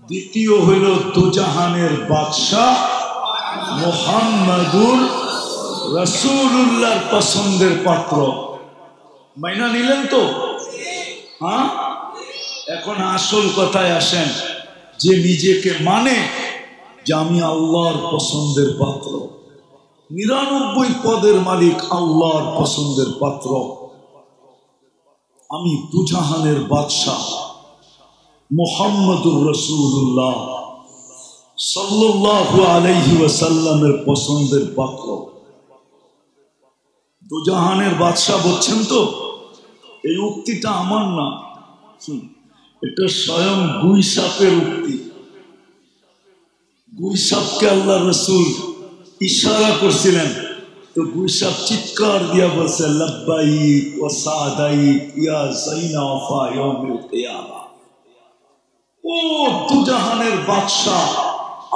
দ্বিতীয় হইল দুজাহানের বাদশাহ মুহাম্মাদুর রাসূলুল্লাহর পছন্দের পাত্র। মাইনা নিলেন তো? হ্যাঁ, এখন আসল কথায় আসেন। যে নিজেকে মানে যে আমি আল্লাহর পছন্দের পাত্র, 99 পদের মালিক আল্লাহর পছন্দের পাত্র, আমি দুজাহানের বাদশাহ মুহাম্মাদুর রাসূলুল্লাহ সাল্লাল্লাহু আলাইহি ওয়াসাল্লামের পছন্দের পাত্র। দুজাহানের বাদশাহ বলছেন তো, এই উক্তিটা আমার না, এটা স্বয়ং গুই সাপের উক্তি। গুই সাপকে আল্লাহ রাসূল ইশারা করছিলেন, তো গুই সাপ চিৎকার দিয়া বলছে, লাব্বাইক ওয়া সাদাইক ইয়া যাইনা ওয়াফা ইয়াউমিল কিয়ামা। ও দুজাহানের বাদশাহ,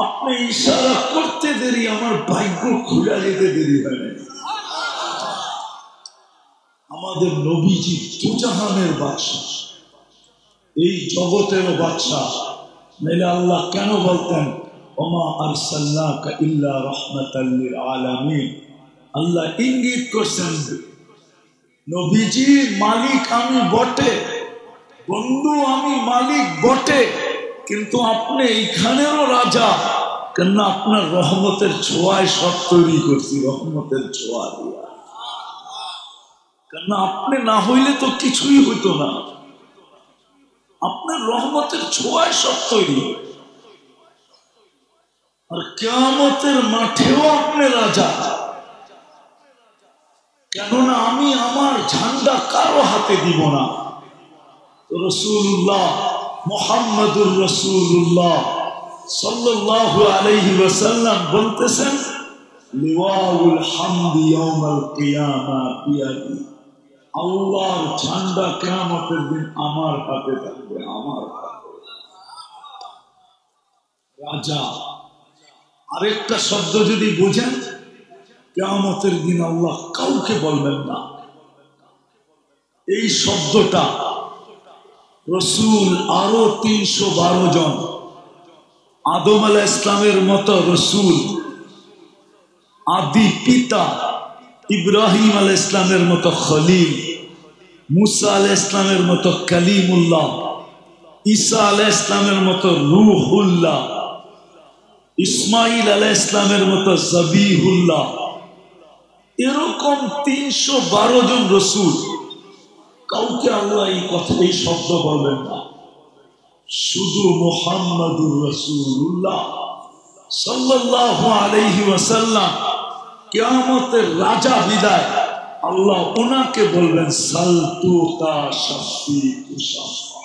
আপনি ইশারা করতে দেরি, আমার ভাগ্য খুলে যেতে দেরি হয় না। আমাদের নবীজি দুজাহানের বাদশাহ, এই জগতেরও বাদশাহ, নাইলে আল্লাহ কেন বলতেন ওমা আরসালনাকা ইল্লা রাহমাতাল লিল আলামিন? আল্লাহ ইঙ্গিত করছেন নবীজি মালিক আমি বটে, বন্ধু আমি মালিক বটে, কিন্তু আপনি এইখানেরও রাজা, কেন আপনার রহমতের ছোঁয়ায় সব তৈরি করছি, রহমতের ছোঁয়া দিয়া। কেন আপনি না হইলে তো কিছুই হইতো না, আপনার রহমতের ছোঁয়ায় সব তৈরি। আর কিয়ামতের মাঠেও আপনি রাজা, কেননা আমি আমার ঝান্ডা কারো হাতে দিব না। রাসূলুল্লাহ মুহাম্মাদুর রাসূলুল্লাহ সাল্লাল্লাহু আলাইহি ওয়াসাল্লাম বলতেছেন, লিওয়াউল হামদি ইয়াউমাল কিয়ামা বিয়াদি, আল্লাহর ঝান্ডা কিয়ামতের দিন আমার হাতে থাকবে, আমার হাতে। রাজা আরেকটা শব্দ যদি বুঝেন, কিয়ামতের দিন আল্লাহ কাউকে বলবেন না। এই শব্দটা রসুল আরো 312 জন, আদম আলাইহিস ইসলামের মতো রসুল, আদি পিতা ইব্রাহিম আলাইহিস ইসলামের মতো খলিল, মুসা আলাইহিস ইসলামের মতো কালিমুল্লাহ, ঈসা আলাইহিস ইসলামের মতো রূহুল্লাহ, ইসমাইল আলাইহিস ইসলামের মতো জবিহুল্লাহ, এরকম 312 জন রসুল, কাউকে আল্লাহ এই কথা, এই শব্দ বলবেন না। শুধু মুহাম্মাদুর রাসূলুল্লাহ সাল্লাল্লাহু আলাইহি ওয়াসাল্লাম কিয়ামতের রাজা বিদায়, আল্লাহ ওনাকে বলবেন সালতুকা শাফিতু শাফা।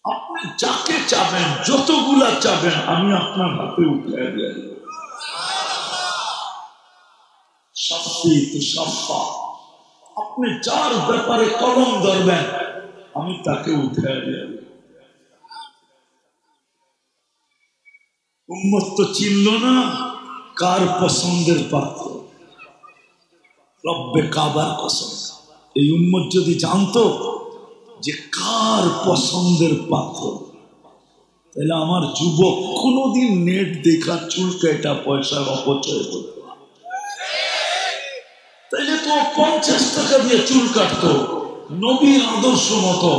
আপনি যাকে চাবেন, যতগুলা চাবেন, আমি আপনার হাতে উঠিয়ে দেব। শাফিতু শাফা, আপনি যার ব্যাপারে কলম ধরবেন, আমি তাকে উঠিয়ে দেব। উম্মত তো চিনল না কার পছন্দের পাত্র, রব্বে কাবার কসম। এই উম্মত যদি জানতো যে কার পছন্দের পাত্র, তাহলে আমার যুবক কোনোদিন নেট দেখা চুল কাটা পয়সার অপচয় করতো না। তাইলে তো 50 টাকা দিয়ে চুল কাটতো নবীর আদর্শ মতো।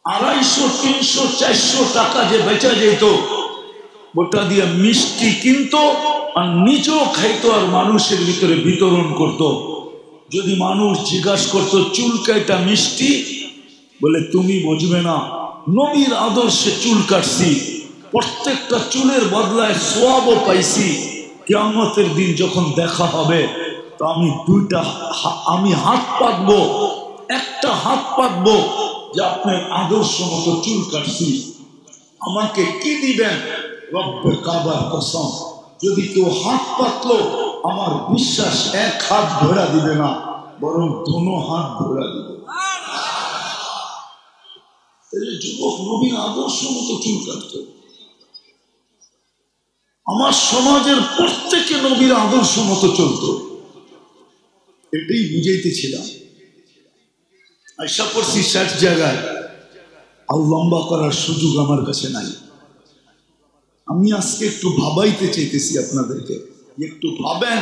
250, 300, 400 টাকা যে বেচা যেত ওটা দিয়ে মিষ্টি কিনতো আর নিজেও খাইতো আর মানুষের ভিতরে বিতরণ করত। যদি মানুষ জিজ্ঞাসা করতো চুল কাটা মিষ্টি, বলে তুমি বুঝবে না, নবীর আদর্শে চুল কাটছি, প্রত্যেকটা চুলের বদলায় সোয়াবও পাইছি। কিয়ামতের দিন যখন দেখা হবে তো আমি হাত পাতবো, একটা হাত পাতবো যে আপনার আদর্শ মতো চুল কাটছি, আমাকে কি দিবেন? রব্বে কাবার কসম, যদি কেউ হাত পাতলো আমার বিশ্বাস এক হাত ধরা দিবে না, বরং দোনো হাত ধরা দিবে। যুবক নবীর আদর্শ মতো চুল কাটত। আমার সমাজের প্রত্যেকে নবীর আদর্শ মতো চলত, এটাই বুঝাইতেছিলাম। আশা করছি 60 জায়গায় আর লম্বা করার সুযোগ আমার কাছে নাই। আমি আজকে একটু ভাবাইতে চাইতেছি আপনাদেরকে, একটু ভাবেন।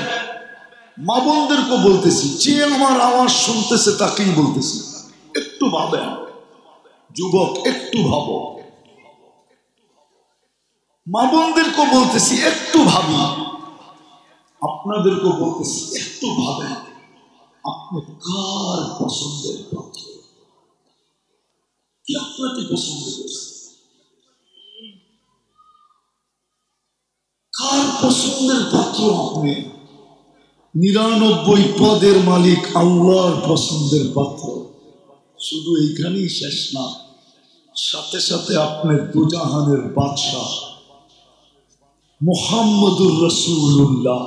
মা বোনদেরকে বলতেছি, যে আমার আওয়াজ শুনতেছে তাকেই বলতেছি, একটু ভাবেন। যুবক একটু ভাবো, মা বোনদেরকে বলতেছি একটু ভাবি, আপনাদেরকে বলতেছি একটু ভাবেন। আপনি কার পছন্দের পাত্র? কি আপনাকে পছন্দ করছে? কার পছন্দের পাত্র আপনি? 99 পদের মালিক আল্লাহর পছন্দের পাত্র। শুধু এইখানেই শেষ না, সাথে সাথে আপনার দুজাহানের বাদশাহ মুহাম্মদুর রাসূলুল্লাহ,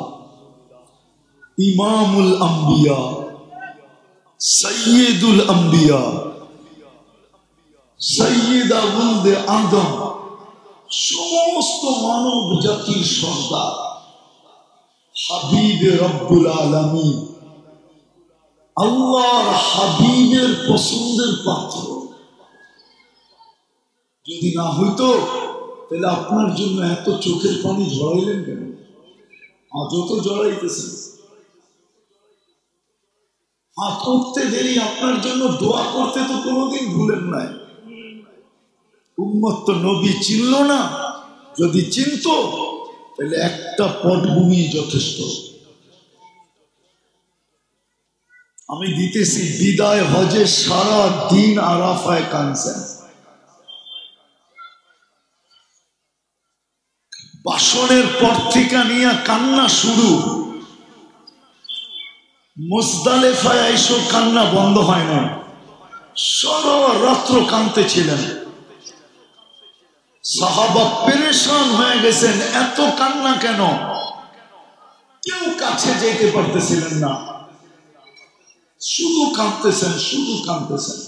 ইমামুল আম্বিয়া, সাইয়্যিদুল আম্বিয়া, সাইয়্যিদা ওয়ালদে আদম, সমস্ত মানব জাতির সর্দার, হাবিবে রব্বুল আলামিন, আল্লাহর হাবিবের পছন্দের পাত্র যদি না হইতো তাহলে আপনার জন্য এত চোখের পানি ঝরাইলেন কেন? আজও তো ঝরাইতেছেন। হাত উঠতে দেরি, আপনার জন্য দোয়া করতে তো কোনোদিন ভুলেন নাই। উম্মত তো নবী চিনল না, যদি চিনত তাহলে একটা পটভূমি যথেষ্ট। আমি দিতেছি বিদায় হজে সারা দিন আরাফায় কানছেন, বাসনের পর থেকে নিয়ে কান্না শুরু, মুজদালিফায় এসে কান্না বন্ধ হয় না, সারা রাত্র কাঁদতেছিলেন। সাহাবা পেরেশান হয়ে গেছেন, এত কান্না কেন? কেউ কাছে যেতে পারতেছিলেন না, শুধু কাঁদতেছেন, শুধু কাঁদতেছেন।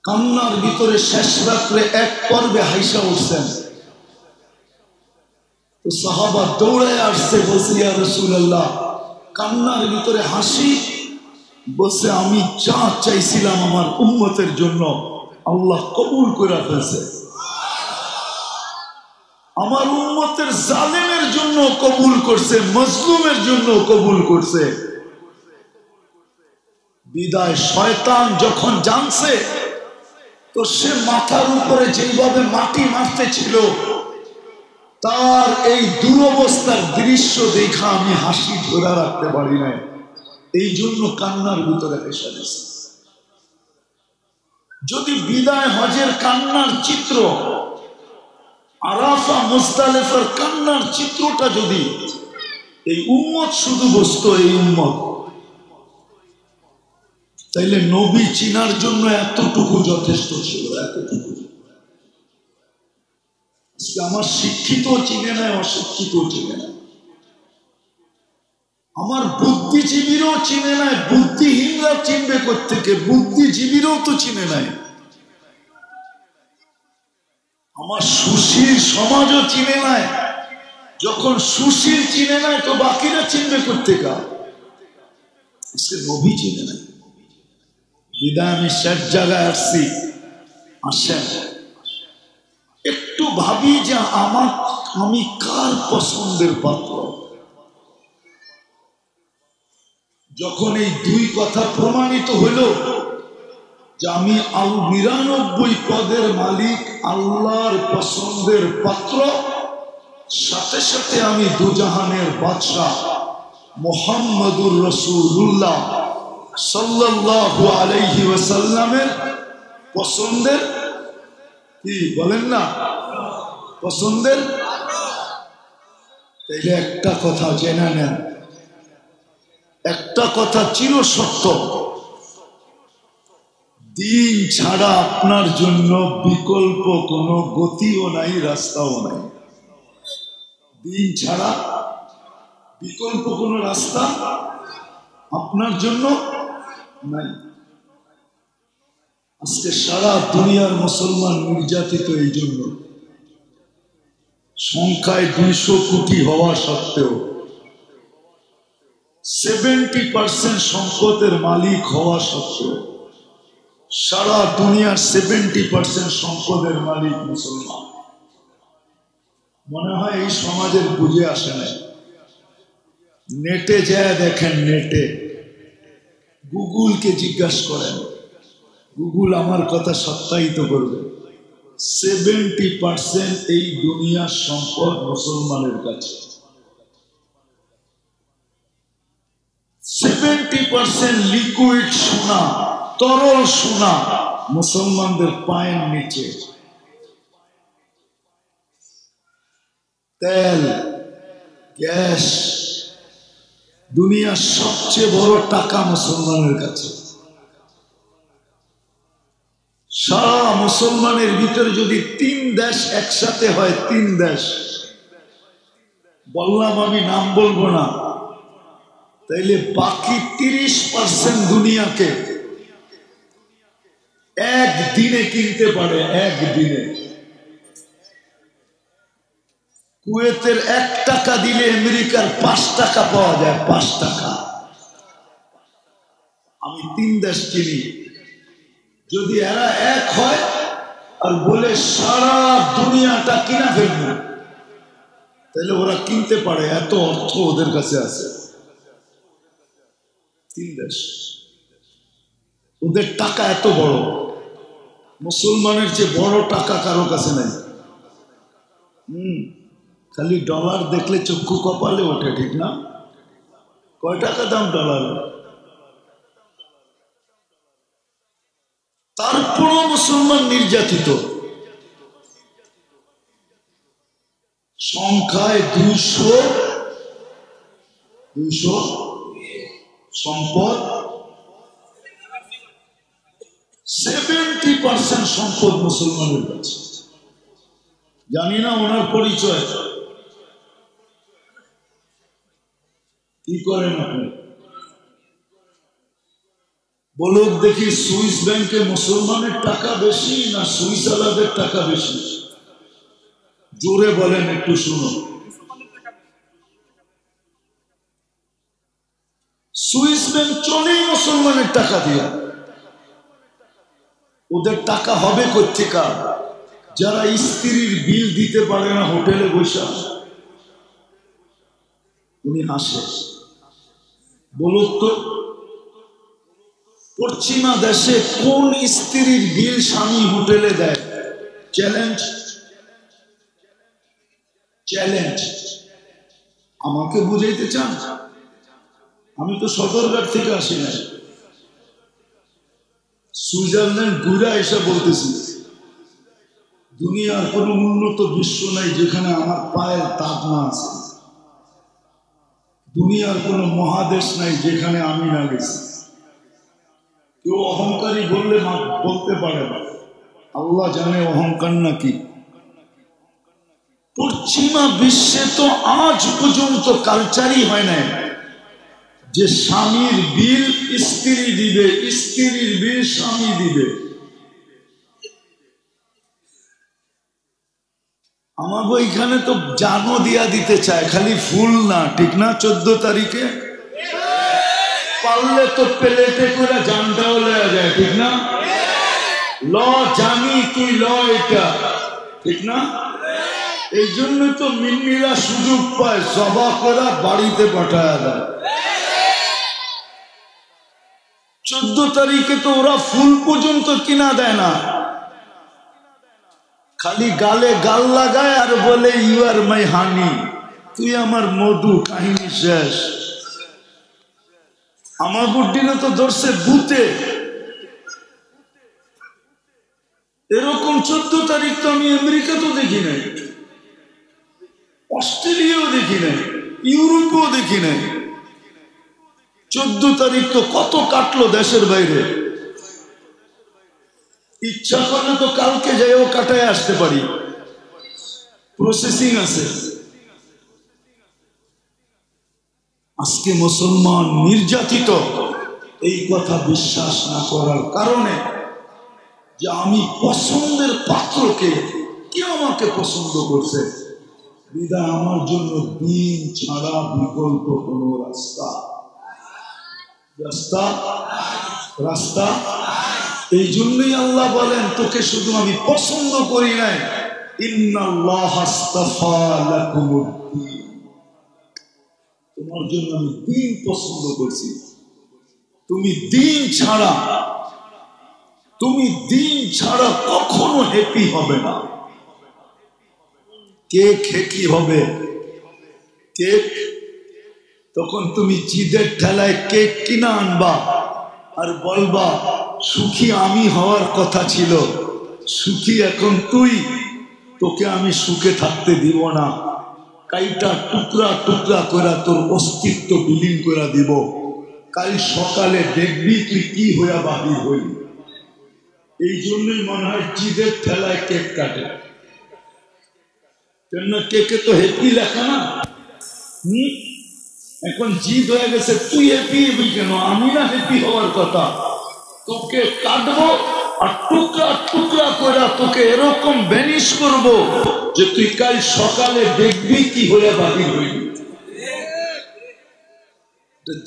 কান্নার ভিতরে শেষ রাত্রে এক পর্বে হাইসা উঠছেন। তো সাহাবা দৌড়ায় আসছে, বলছে ইয়া রাসূলুল্লাহ, কান্নার ভিতরে হাসি, বলছে আমি যা চাইছিলাম আমার উম্মতের জন্য আল্লাহ কবুল করে ফেলছে, আমার উম্মতের জালেমের জন্য কবুল করছে, মজলুমের জন্য কবুল করছে। বিদায় শয়তান যখন জানছে তো সে মাথার উপরে যেভাবে মাটি মারতে ছিল, তার এই দুরবস্থার দৃশ্য দেখা আমি হাসি ধরে রাখতে পারি না, এই জন্য কান্নার ভিতরে এসে গেছে। যদি বিদায় হজের কান্নার চিত্র, আরাফা মুজদালিফার কান্নার চিত্রটা যদি এই উম্মত শুধু বসতো, এই উম্মত, তাইলে নবী চিনার জন্য এতটুকু যথেষ্ট ছিল, এতটুকু। আমার শিক্ষিত চিনে নাই, অশিক্ষিত চিনে নাই, আমার বুদ্ধিজীবীরাও চিনে নাই, বুদ্ধিহীনরা চিনবে কোত্থেকে? বুদ্ধিজীবীরাও তো চিনে নাই। আমার সুশীল সমাজও চিনে নাই, যখন সুশীল চিনে নাই তো বাকিরা চিনবে কোত্থেকে? নবী চিনে নাই। বিদায় আমি 60 জায়গায় আসছি, আসেন একটু ভাবি যে আমি কার পছন্দের পাত্র। যখন এই দুই কথা প্রমাণিত হইল যে আমি 99 পদের মালিক, আল্লাহর পছন্দের পাত্র, সাথে সাথে আমি দুজাহানের বাদশাহ মুহাম্মদুর রাসূলুল্লাহ সাল্লাল্লাহু আলাইহি ওয়াসাল্লামের পছন্দের, কি বলেন না, পছন্দের। তাইলে একটা কথা জেনে নেন, একটা কথা চিরসত্য, দিন ছাড়া আপনার জন্য বিকল্প কোনো গতিও নাই, রাস্তাও নাই। দিন ছাড়া বিকল্প কোনো রাস্তা আপনার জন্য নাই। আজকে সারা দুনিয়ার মুসলমান নির্যাতিত এই জন্য, সংখ্যায় 200 কোটি হওয়া সত্ত্বেও 70% সম্পদের মালিক হওয়া সত্ত্বেও সারা দুনিয়ার 70% সম্পদের মালিক মুসলমান। মনে হয় এই সমাজের বুঝে আসে না। নেটে যায় দেখেন, নেটে গুগলকে জিজ্ঞাসা করেন, গুগল আমার কথা সত্যায়িত করবে। 70% এই দুনিয়ার সম্পদ মুসলমানের কাছে। 70% লিকুইড সোনা, তরল সোনা মুসলমানদের পায়ের নিচে। তেল, গ্যাস, দুনিয়ার সবচেয়ে বড় টাকা মুসলমানের কাছে। সারা মুসলমানের ভিতরে যদি 3 দেশ একসাথে হয়, 3 দেশ বললাম, আমি নাম বলবো না, তাইলে বাকি 30% দুনিয়াকে একদিনে কিনতে পারে। একদিনে কুয়েতের 1 টাকা দিলে আমেরিকার 5 টাকা পাওয়া যায়, 5 টাকা। আমি 3 দেশ চিনি, যদি এরা এক হয় আর বলে সারা দুনিয়াটা কিনা ফেলবো, তাহলে ওরা কিনতে পারে, এত অর্থ ওদের কাছে আছে। 3 দেশ, ওদের টাকা এত বড়। মুসলমানের চেয়ে বড় টাকা কারো কাছে নাই। খালি ডলার দেখলে চক্ষু কপালে ওঠে, ঠিক না? কয় টাকা দাম ডলার? তারপরও মুসলমান নির্যাতিত। সংখ্যায় 200 সম্পদ, 70% সম্পদ মুসলমানের কাছে। জানি না ওনার পরিচয় কি করেন আপনি, বলুক দেখি। সুইস ব্যাংকে মুসলমানের টাকা বেশি না সুইস আলাদের টাকা বেশি? জোরে বলেন, একটু শুনুন। সুইস ব্যাংক চলেই মুসলমানের টাকা দিয়া। ওদের টাকা হবে কোত্থেকে? যারা স্ত্রীর বিল দিতে পারে না হোটেলে বসে, উনি হাসে। বলুক তো, পশ্চিমা দেশে কোন স্ত্রীর বিল স্বামী হোটেলে দেয়? Challenge, challenge. আমাকে বুঝাইতে চান? আমি তো সদরঘাট থেকে আসি না, সুইজারল্যান্ড ঘুরে এসে বলতেছি, দুনিয়ার কোন উন্নত বিশ্ব নাই যেখানে আমার পায়ের দাগ না আছে। দুনিয়ার কোন মহাদেশ নাই যেখানে আমি না গেছি। কেউ অহংকারী বললে বলতে পারে না, আল্লাহ জানে অহংকার নাকি। পশ্চিমা বিশ্বে তো আজ পর্যন্ত কালচারই হয় না যে স্বামীর বিল স্ত্রী দিবে, স্ত্রীর বিল স্বামী দিবে। আমাকে ওইখানে তো জানও দিয়া দিতে চায়, খালি ফুল না, ঠিক না? 14 তারিখে পারলে তো প্লেটে করে জানটাও লেয়া যায়, ঠিক না? ল জানি তুই ল, এটা ঠিক না? এই জন্য তো মিন্নিরা সুযোগ পায় জবা করা বাড়িতে পাঠায় দেয়। 14 তারিখে তো ওরা ফুল পর্যন্ত কিনা দেয় না, খালি গালে গাল লাগায় আর বলে ইউ আর মাই হানি, তুই আমার মধু, কাহিনী শেষ। আমার বুদ্ধিরে তো ধরছে ভূতে। এরকম 14 তারিখ তো আমি আমেরিকা তো দেখি নাই, অস্ট্রেলিয়াও দেখি নাই, ইউরোপেও দেখি নাই। 14 তারিখ তো কত কাটলো দেশের বাইরে। ইচ্ছা করলে তো কালকে যাইও কাটায় আসতে পারি, প্রসেসিং আছে। আজকে মুসলমান নির্যাতিত এই কথা বিশ্বাস না করার কারণে, যে আমি পছন্দের পাত্রকে কেউ আমাকে পছন্দ করছে, বিধায় আমার জন্য দিন ছাড়া বিকল্প কোন রাস্তা রাস্তা এই জন্যই আল্লাহ বলেন, তোকে শুধু আমি পছন্দ করি নাই, ইন্নাল্লাহ আস্তাফা লাকুমুদ্দীন, তোমার জন্য আমি দিন পছন্দ করছি। তুমি দিন ছাড়া কখনো হ্যাপি হবে না। কেক হ্যাপি হবে, কেক তখন তুমি জিদের ঠেলায় কেক কিনা আনবা আর বলবা সুখী আমি হওয়ার কথা ছিল, সুখী এখন তুই, তোকে আমি সুখে থাকতে দিব না, কাইটা টুকরা টুকরা করে তোর অস্তিত্ব বিলীন করে দিব। কাল সকালে দেখবি তুই কি হইয়া বাহির হইলি। এই জন্যই মনে হয় জিদের ঠেলায় কেক কাটে, কেন কেকে তো হ্যাপি লেখা না। এখন জিদ হয়ে গেছে, তুই হ্যাপি হবি কেন, আমি না হ্যাপি হওয়ার কথা, তোকে কাটবো আর টুকরা টুকরা করে তোকে এরকম ব্যানিশ করব যে তুই কাল সকালে দেখবি কি হয়ে বাহির হইবি।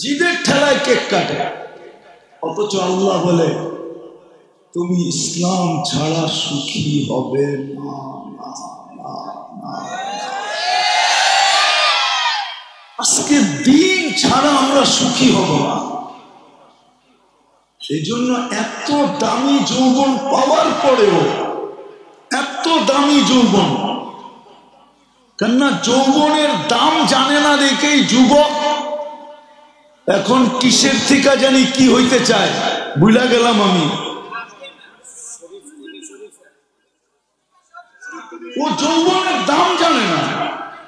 জিদের ঠেলায় কেক কাটে, অথচ আল্লাহ বলে তুমি ইসলাম ছাড়া সুখী হবে না। আজকে দিন ছাড়া আমরা সুখী হব না। সেই জন্য এত দামি যৌবন পাওয়ার পরেও, এত দামি যৌবন, কেননা যৌবনের দাম জানে না দেখেই যুবক এখন কিসের থেকে জানি কি হইতে চায়, ভুলা গেলাম আমি। ও যৌবনের দাম জানে না,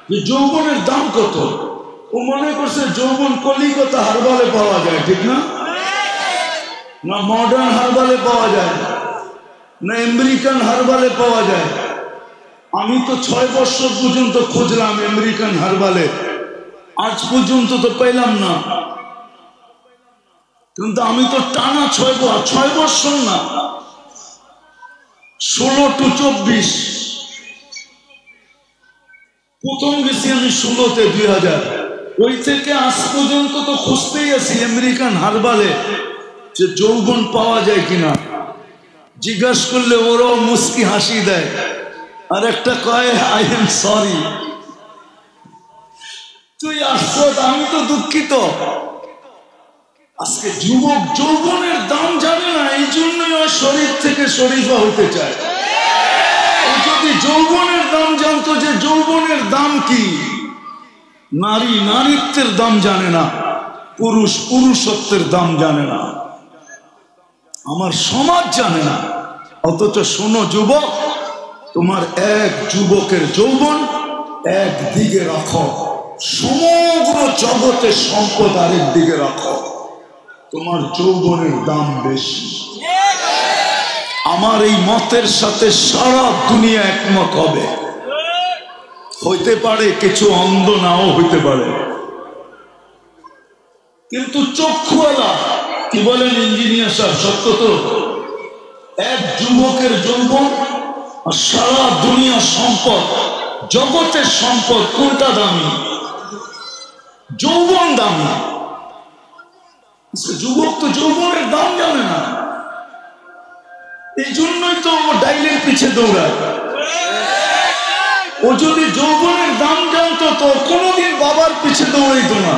যে যৌবনের দাম কত। ও মনে করছে যৌবন কলিকাতা হারবালে পাওয়া যায়, ঠিক না? না মডার্ন হারবালে পাওয়া যায়, না আমেরিকান হারবালে পাওয়া যায়। আমি তো 6 বছর পর্যন্ত খুঁজলাম আমেরিকান হারবালে, আজ পর্যন্ত তো পেলাম না। কিন্তু আমি তো টানা 6 বছর না, 16 to 24, প্রথম গেছি আমি 16-তে 2000, ওই থেকে আজ পর্যন্ত তো খুঁজতেই আছি আমেরিকান হারবালে যে যৌবন পাওয়া যায় কিনা। জিজ্ঞাসা করলে ওরাও মুস্কি হাসি দেয়, আর একটা কয় আই এম সরি। তুই আসছ, আমি তো দুঃখিত। আজকে যুবক যৌবনের দাম জানে না, এই জন্যই ওই শরীর থেকে শরীফা হতে চায়। ও যদি যৌবনের দাম জানতো, যে যৌবনের দাম কি, নারী নারীত্বের দাম জানে না, পুরুষ পুরুষত্বের দাম জানে না, আমার সমাজ জানে না। অথচ শোনো যুবক, তোমার এক যুবকের যৌবন একদিকে রাখো, সমগ্র জগতের সম্পদ আরেক দিকে রাখো, তোমার যৌবনের দাম বেশি। আমার এই মতের সাথে সারা দুনিয়া একমত হবে। হইতে পারে কিছু অন্ধ নাও হইতে পারে, কিন্তু চক্ষুওয়ালা কি বলেন ইঞ্জিনিয়ার সাহেব, সত্য তো? এক যুবকের যৌবন আর সারা দুনিয়া সম্পদ, জগতের সম্পদ, কোনটা দামি? যৌবন দামি। যুবক তো যৌবনের দাম জানে না, এই জন্যই তো ডাইলের পিছে দৌড়ায়। ও যদি যৌবনের দাম জানতো তো কোনোদিন বাবার পিছে দৌড়াইতো না,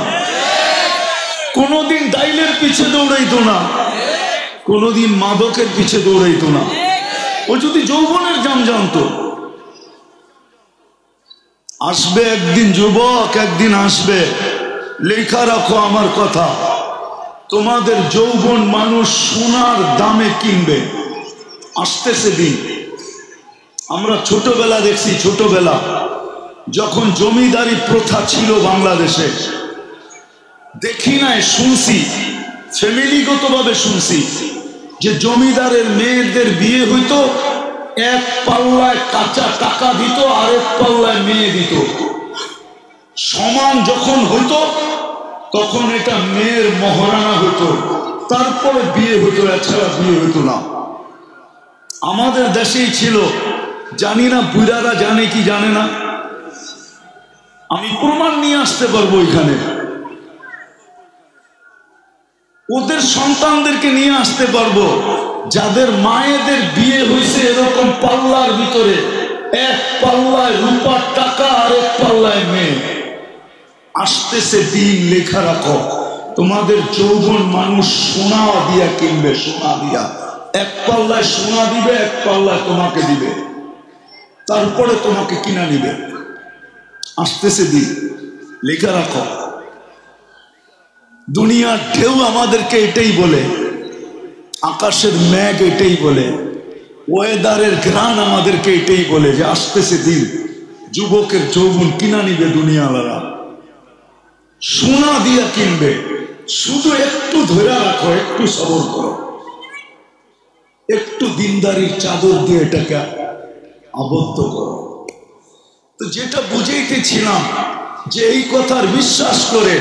কোনোদিন ডাইলের পিছে দৌড়াইতো না, কোনোদিন মাদকের পিছে দৌড়াইতো না। ও যদি যৌবনের দাম জানতো। আসবে একদিন যুবক, একদিন আসবে, লেখা রাখো আমার কথা, তোমাদের যৌবন মানুষ সোনার দামে কিনবে। আসতেছে দিন। আমরা ছোটবেলা দেখছি, ছোটবেলা যখন জমিদারি প্রথা ছিল বাংলাদেশে, দেখি নাই, শুনছি, ফ্যামিলিগতভাবে শুনছি যে জমিদারের মেয়েদের বিয়ে হইতো, এক পাল্লায় কাঁচা টাকা দিত, আরেক পাল্লায় মেয়ে দিত, সমান যখন হইতো তখন এটা মেয়ের মহারানা হইতো, তারপরে বিয়ে হইতো, এছাড়া বিয়ে হইতো না। আমাদের দেশেই ছিল, জানি না বুড়ারা জানে কি জানে না, আমি প্রমাণ নিয়ে আসতে পারবো এখানে, ওদের সন্তানদেরকে নিয়ে আসতে পারবো যাদের মায়েদের বিয়ে হয়েছে এরকম পাল্লার ভিতরে, এক পাল্লায় রূপার টাকা আর এক পাল্লায় মেয়ে। আসতেছে দিন, লেখা রাখো, তোমাদের যৌবন মানুষ সোনা দিয়া কিনবে, সোনা দিয়া, এক পাল্লায় সোনা দিবে, এক পাল্লায় তোমাকে দিবে, তারপরে তোমাকে কিনা নিবে। আসতেছে দিন, লেখা রাখো। দুনিয়ার ঢেউ আমাদেরকে এটাই বলে, আকাশের মেঘ এটাই বলে, ওয়েদারের ঘ্রাণ আমাদেরকে এটাই বলে যে আসতেছে দিন, যুবকের যৌবন কিনা নিবে দুনিয়াওয়ালারা, সোনা দিয়া কিনবে। শুধু একটু ধরে রাখো, একটু সবর করো, একটু দিনদারির চাদর দিয়ে এটাকে আবদ্ধ করো। তো যেটা বুঝাইতেছিলাম যে এই কথার বিশ্বাস করে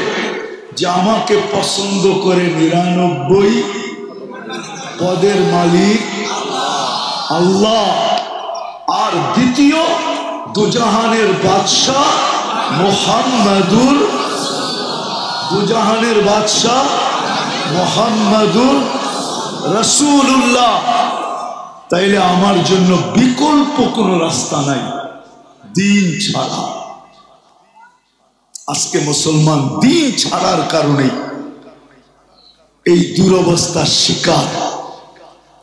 যে আমাকে পছন্দ করে 99 পদের মালিক আল্লাহ, আর দ্বিতীয় দুজাহানের বাদশাহ মুহাম্মাদুর, দুজাহানের বাদশাহ মুহাম্মাদুর রাসূলুল্লাহ, তাইলে আমার জন্য বিকল্প কোনো রাস্তা নাই দিন ছাড়া। আজকে মুসলমান দিন ছাড়ার কারণে এই দুরবস্থার শিকার,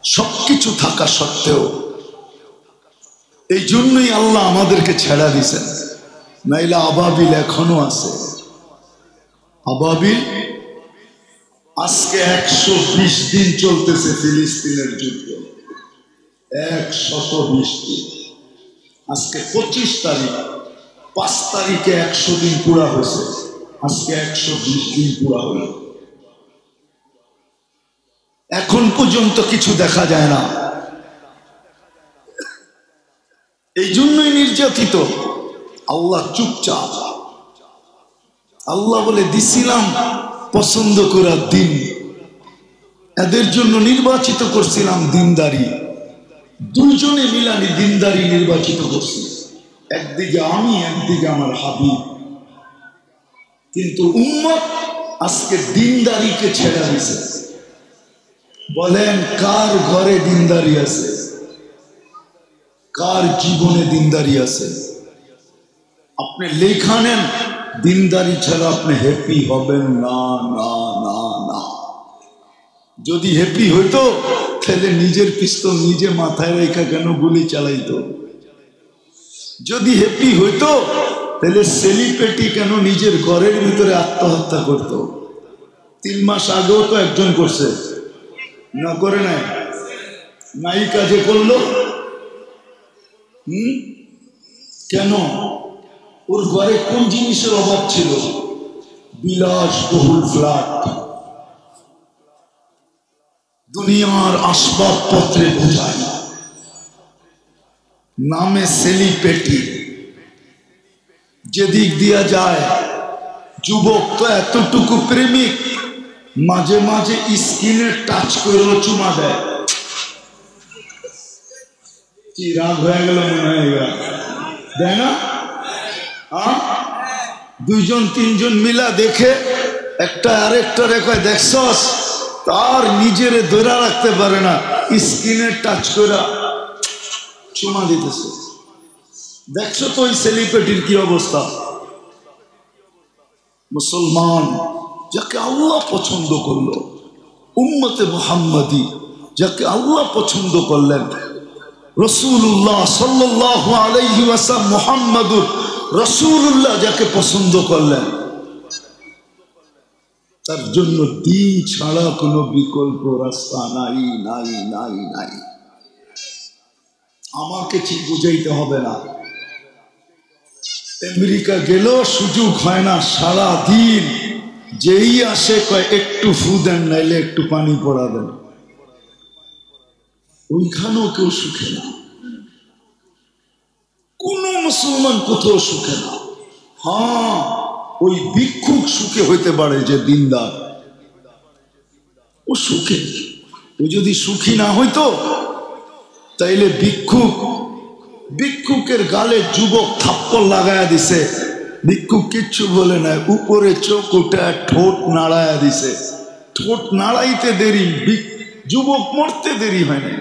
সবকিছু থাকা সত্ত্বেও। এই জন্যই আল্লাহ আমাদেরকে ছেড়া দিয়েছেন, নাইলে আবাবিল এখনো আছে। আবাবিল আজকে 120 দিন চলতেছে ফিলিস্তিনের যুদ্ধ, 120 দিন। আজকে 25 তারিখ, 5 তারিখে 100 দিন পুরা হয়েছে, আজকে 120 দিন পুরা হলো। এখন পর্যন্ত কিছু দেখা যায় না। এই জন্যই নির্যাতিত। আল্লাহ চুপচাপ। আল্লাহ বলে দিছিলাম পছন্দ করার দিন, এদের জন্য নির্বাচিত করছিলাম দিনদারি, দুইজনে মিলানি দিনদারি নির্বাচিত করছি, একদিকে আমি, একদিকে আমার হাবিব। কিন্তু উম্মত আজকে দিনদারিকে ছেড়ে দিছে। বলেন কার ঘরে দিনদারি আছে, কার জীবনে দিনদারি আছে? আপনি লেখা নেন, দিনদারি ছাড়া আপনি হ্যাপি হবেন না, না, না, না। যদি হ্যাপি হইতো তাহলে নিজের পিস্তল নিজে মাথায় রেখা কেন গুলি চালাইতো? যদি হ্যাপি হইতো তাহলে সেলিব্রিটি কেন নিজের ঘরের ভিতরে আত্মহত্যা করত? 3 মাস আগেও তো একজন করছে, না করে নাই? নায়িকা যে করলো, কেন? ওর ঘরে কোন জিনিসের অভাব ছিল? বিলাসবহুল ফ্ল্যাট, দুনিয়ার আসবাবপত্রে বোঝায়, নামে সেলিব্রিটি। যেদিক দিয়া যায়, যুবক তো এতটুকু প্রেমিক, মাঝে মাঝে স্কিনে টাচ করেও চুমা দেয়। কি রাগ হয়ে গেল মনে হয়, দেয় না? দুইজন তিনজন মিলা দেখে একটা আরেকটারে কয় দেখছস, তার নিজেরে ধরে রাখতে পারে না, স্কিনে টাচ করে চুমা দিতেছে। দেখছো তো ওই সেলিব্রিটির কি অবস্থা। মুসলমান যাকে আল্লাহ পছন্দ করলো, উম্মতে মুহাম্মাদি যাকে আল্লাহ পছন্দ করলেন, রাসূলুল্লাহ সাল্লাল্লাহু আলাইহি ওয়াসাল্লাম মুহাম্মাদুর রাসূলুল্লাহ যাকে পছন্দ করলেন, তার জন্য দিন ছাড়া কোনো বিকল্প রাস্তা নাই নাই নাই নাই। আমাকে ঠিক বুঝাইতে হবে না। আমেরিকা গেলেও সুযোগ হয় না, সারা দিন যেই আসে কয় একটু ফু দেন, নাইলে একটু পানি পড়া দেন। ওইখানেও কেউ সুখে না, কোন মুসলমান কোথাও সুখে না। হ্যাঁ, ওই ভিক্ষুক সুখে হইতে পারে যে দিনদার, ও সুখে। ও যদি সুখী না হইতো তাইলে ভিক্ষুকের গালে যুবক থাপ্পড় লাগায়া দিছে, ভিক্ষুক কিচ্ছু বলে না, উপরে চোখ উঠায় ঠোঁট নাড়ায়া দিছে। ঠোঁট নাড়াইতে দেরি, যুবক মরতে দেরি হয় না।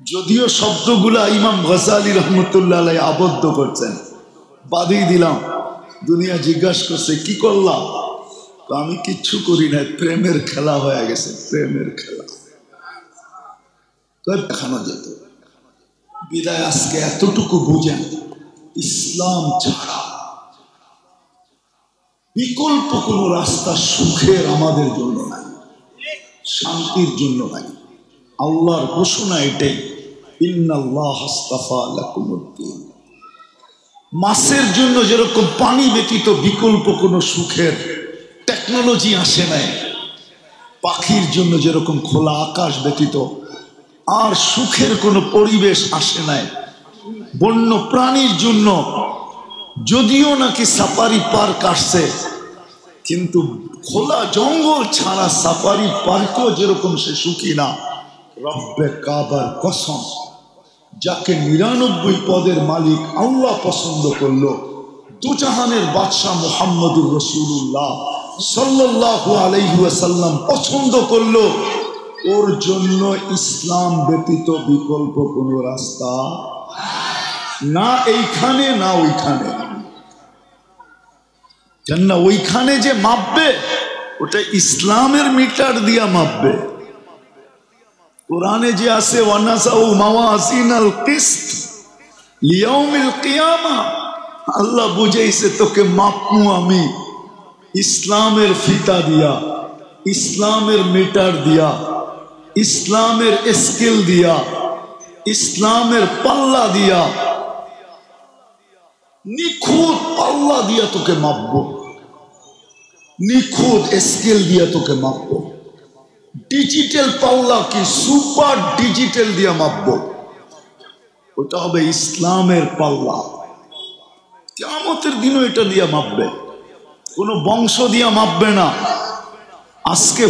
যদিও শব্দগুলা ইমাম গজালি রহমতুল্লাহ আলাইহি আবদ্ধ করছেন, বাদিয়ে দিলাম। দুনিয়া জিজ্ঞাসা করছে কি করলাম, আমি কিচ্ছু করি না, প্রেমের খেলা হয়ে গেছে, প্রেমের খেলা দেখানো যেত। বিদায় আজকে এতটুকু বুঝেন, ইসলাম ছাড়া বিকল্প কোন রাস্তা সুখের আমাদের জন্য নাই, শান্তির জন্য নাই। আল্লাহর ঘোষণা এটাই, ইন্নাল্লাহ আস্তাফা লাকুমুদ্দিন। মাছের জন্য যেরকম পানি ব্যতীত বিকল্প কোনো সুখের টেকনোলজি আসে নাই, পাখির জন্য যেরকম খোলা আকাশ ব্যতীত আর সুখের কোনো পরিবেশ আসে নাই, বন্য প্রাণীর জন্য যদিও নাকি সাফারি পার্ক আসছে, কিন্তু খোলা জঙ্গল ছাড়া সাফারি পার্কও যেরকম সে সুখী না। রব্বে কাবার কসম, যাকে 99 পদের মালিক আল্লাহ পছন্দ করলো, দুজাহানের বাদশাহ মুহাম্মদুর রাসূলুল্লাহ সাল্লাল্লাহু আলাইহি ওয়াসাল্লাম পছন্দ করলো, ওর জন্য ইসলাম ব্যতীত বিকল্প কোনো রাস্তা না, এইখানে না ওইখানে। জান্নাত ওইখানে যে মাপবে ওটা ইসলামের মিটার দিয়া মাপবে। কোরআনে যে আছে ওয়ানাসাউ মাওয়াজিনাল কিসত লিয়াউমিল কিয়ামা, আল্লাহ বুঝাইছে তোকে মাপমু আমি ইসলামের ফিতা দিয়া, ইসলামের মিটার দিয়া, ইসলামের স্কেল দিয়া, ইসলামের পাল্লা দিয়া, নিখুঁত পাল্লা দিয়া তোকে মাপবো, নিখুঁত স্কেল দিয়া তোকে মাপবো। ডিজিটাল পাল্লা কি সুপার ডিজিটাল দিয়া মাপবো, ওটা হবে ইসলামের পাল্লা। কিয়ামতের দিনও এটা দিয়া মাপবে, কোনো বংশ দিয়া মাপবে না। আজকে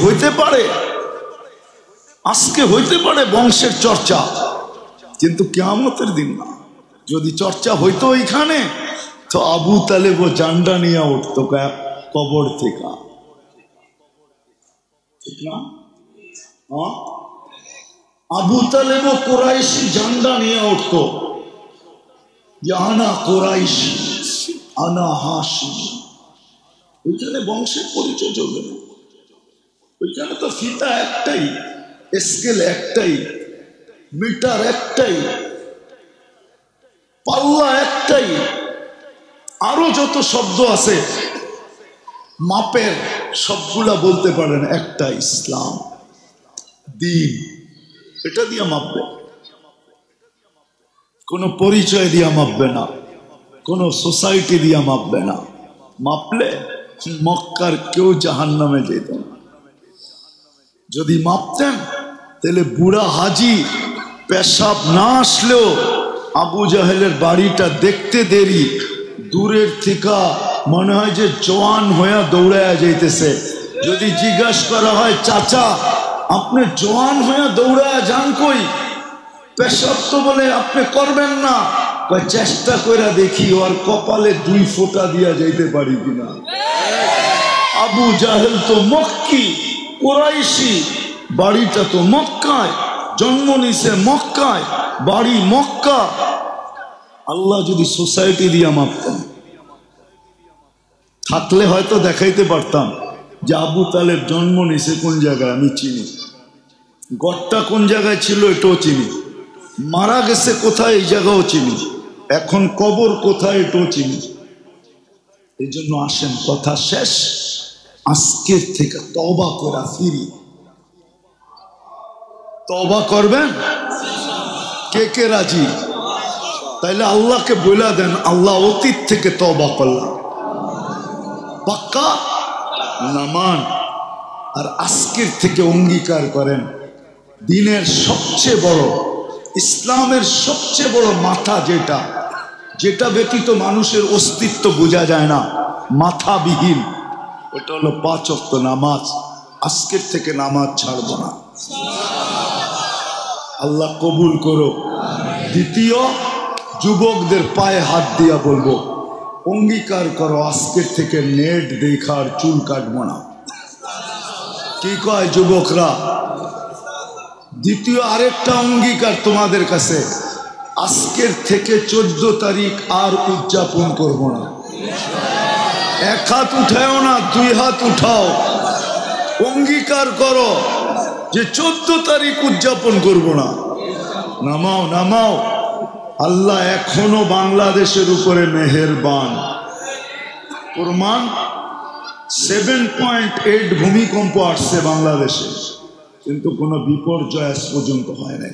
হইতে পারে বংশের চর্চা, কিন্তু কিয়ামতের দিন না। যদি চর্চা হইতো ওইখানে, তো আবু তালেব ও জান্ডা নিয়ে উঠতো কবর থেকে, ঠিক না? আবু তালেব ও কোরাইশি জান্ডা নিয়ে উঠতো, আনা কোরাইশি আনা হাশিম। ওইখানে বংশের পরিচয় চলবে না, ওইখানে তো ফিতা একটাই, স্কেল একটাই, মিটার একটাই, পাল্লা একটাই, আরো যত শব্দ আছে মাপের সবগুলা বলতে পারেন একটা, ইসলাম দিন। এটা দিয়া মাপবে, কোনো পরিচয় দিয়া মাপবে না, কোনো সোসাইটি দিয়া মাপবে না। মাপলে মক্কার কেউ জাহান্নামে যেত না। যদি মাপতেন তাহলে বুড়া হাজি পেশাব না আসলেও আবু জাহেলের বাড়িটা দেখতে দেরি, দূরের থেকে মনে হয় যে জওয়ান হয়ে দৌড়ায়া যাইতেছে। যদি জিজ্ঞাসা করা হয় চাচা আপনি জওয়ান হয়ে দৌড়ায়া যান কই, পেশাব তো বলে আপনি করবেন না, চেষ্টা করে দেখি ওর কপালে 2 ফোঁটা দিয়া যাইতে পারি কিনা। আবু জাহেল তো মক্কি কোরাইশি, বাড়িটা তো মক্কায়, জন্ম নিছে মক্কায়, বাড়ি মক্কা, আল্লাহ যদি সোসাইটি দিয়া মাপতেন, থাকলে হয়তো দেখাইতে পারতাম যে আবু তালেব জন্ম নিছে কোন জায়গায় আমি চিনি, গড়টা কোন জায়গায় ছিল এটাও চিনি, মারা গেছে কোথায় এই জায়গাও চিনি, এখন কবর কোথায় এটাও চিনি। এই জন্য আসেন, কথা শেষ, আজকের থেকে তওবা করা ফিরি। তওবা করবেন? কে কে রাজি? তাইলে আল্লাহকে বলে দেন, আল্লাহ অতীত থেকে তওবা করলাম, পাক্কা নামান। আর আজকের থেকে অঙ্গীকার করেন, দিনের সবচেয়ে বড়, ইসলামের সবচেয়ে বড় মাথা যেটা, যেটা ব্যতীত মানুষের অস্তিত্ব বোঝা যায় না, মাথাবিহীন, ওটা হলো 5 ওয়াক্ত নামাজ। আজকের থেকে নামাজ ছাড়ব না, আল্লাহ কবুল করো। দ্বিতীয়, যুবকদের পায়ে হাত দিয়া বলবো, অঙ্গীকার করো আজকের থেকে নেট দেখার চুল কাটবো না। কি কয় যুবকরা? দ্বিতীয় আরেকটা অঙ্গীকার তোমাদের কাছে, আজকের থেকে 14 তারিখ আর উদযাপন করব না। 1 হাত উঠাও না, 2 হাত উঠাও, অঙ্গীকার করো যে 14 তারিখ উদযাপন করব না। নামাও নামাও। আল্লাহ এখনো বাংলাদেশের উপরে মেহেরবান। প্রমাণ, 7.8 ভূমিকম্প আসছে বাংলাদেশে, কিন্তু কোনো বিপর্যয় আজ পর্যন্ত হয় নাই।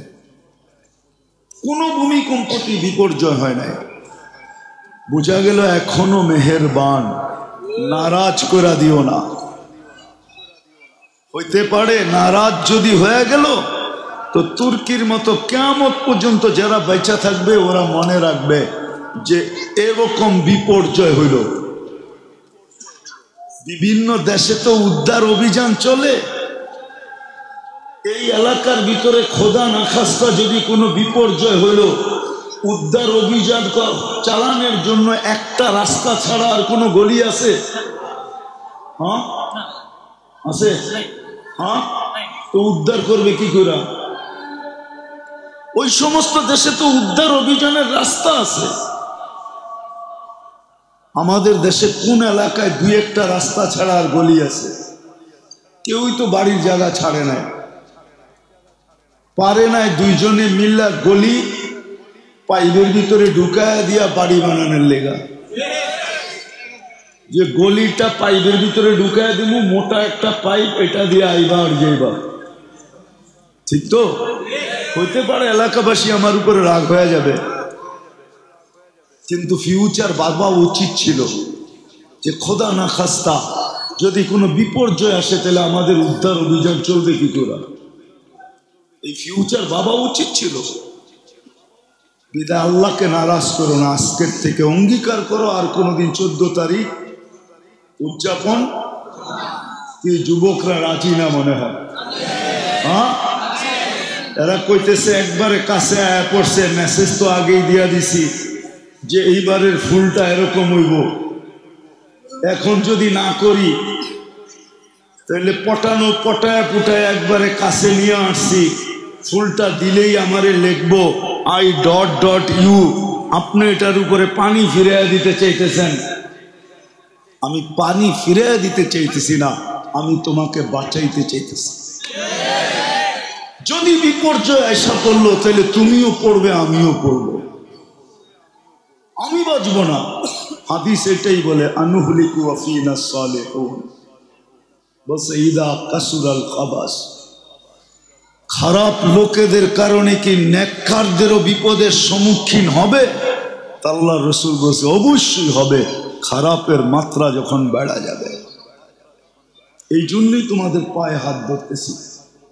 কোনো ভূমিকম্পটি বিপর্যয় হয় নাই। বোঝা গেল এখনো মেহেরবান। নারাজ করে দিও না। হইতে পারে নারাজ যদি হয়ে গেল তো তুর্কির মতো কিয়ামত পর্যন্ত যারা বেঁচে থাকবে ওরা মনে রাখবে যে এরকম বিপর্যয় হইল। বিভিন্ন দেশে তো উদ্ধার অভিযান চলে। এই এলাকার ভিতরে খোদা না খাস্তা যদি কোনো বিপর্যয় হইল, উদ্ধার অভিযান চালানোর জন্য একটা রাস্তা ছাড়া আর কোনো গলি আছে? হ্যাঁ আছে? হ্যাঁ, তো উদ্ধার করবে কি করে? ওই সমস্ত দেশে তো উদ্ধার অভিযানের রাস্তা আছে। আমাদের দেশে কোন এলাকায় 2-1টা রাস্তা ছাড়া আর গলি আছে? কেউই তো বাড়ির জায়গা ছাড়ে নাই, পারে নাই 2 জনে মিল্লা গলি পাইপের ভিতরে ঢুকায় দিয়া বাড়ি বানানোর লেগা। যে গলিটা পাইপের ভিতরে ঢুকায় দিব, মোটা একটা পাইপ, এটা দিয়ে আইবা আর যাইবা। ঠিক তো? হইতে পারে এলাকাবাসী আমার উপরে রাগ হয়ে যাবে, কিন্তু ফিউচার ভাবা উচিত ছিল যে খোদা না খাস্তা যদি কোনো বিপর্যয় আসে তাহলে আমাদের উদ্ধার অভিযান চলবে কি করে। এই ফিউচার ভাবা উচিত ছিল। বিদায় আল্লাহকে নারাজ করো না। আজকের থেকে অঙ্গীকার করো আর কোনোদিন 14 তারিখ উদযাপন। কি যুবকরা রাজি না মনে হয়? হ্যাঁ, এরা কইতেছে একবারে কাছে আয়া পড়ছে, মেসেজ তো আগেই দিয়া দিছি যে এইবারের ফুলটা এরকম হইব। এখন যদি না করি তাহলে পটায় পুটায় একবারে কাছে নিয়ে আসছি, ফুলটা দিলেই আমারে লিখবো I.U। আপনি এটার উপরে পানি ফিরিয়ে দিতে চাইতেছেন। আমি পানি ফিরিয়ে দিতে চাইতেছি না, আমি তোমাকে বাঁচাইতে চাইতেছি। যদি বিপর্যয় এসা পড়লো তাহলে তুমিও পড়বে, আমিও পড়বো, আমি বাঁচবো না। হাদিস এটাই বলে, আনুহলিকু ওয়াফিনা সালিহুন বলছে ইদা কাসুরাল খাবাস। খারাপ লোকেদের কারণে কি নেককারদেরও বিপদের সম্মুখীন হবে? আল্লাহর রাসূল বলছে অবশ্যই হবে, খারাপের মাত্রা যখন বেড়া যাবে। এই জন্যই তোমাদের পায়ে হাত ধরতেছি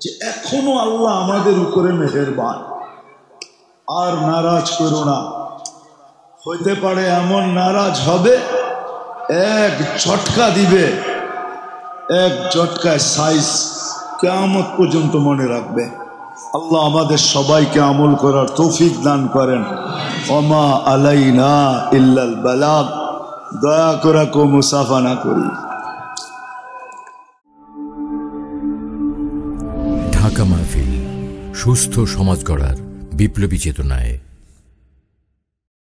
যে এখনো আল্লাহ আমাদের উপরে মেহেরবান। আর নারাজ করো না। হইতে পারে এমন নারাজ হবে, এক ঝটকা দিবে, এক ঝটকায় সাইজ কিয়ামত পর্যন্ত মনে রাখবে। আল্লাহ আমাদের সবাইকে আমল করার তৌফিক দান করেন। ওমা আলাইনা ইল্লাল বালাগ। দয়া করে কো মুসাফা না করি। ঢাকা মাহফিল, সুস্থ সমাজ গড়ার বিপ্লবী চেতনায়।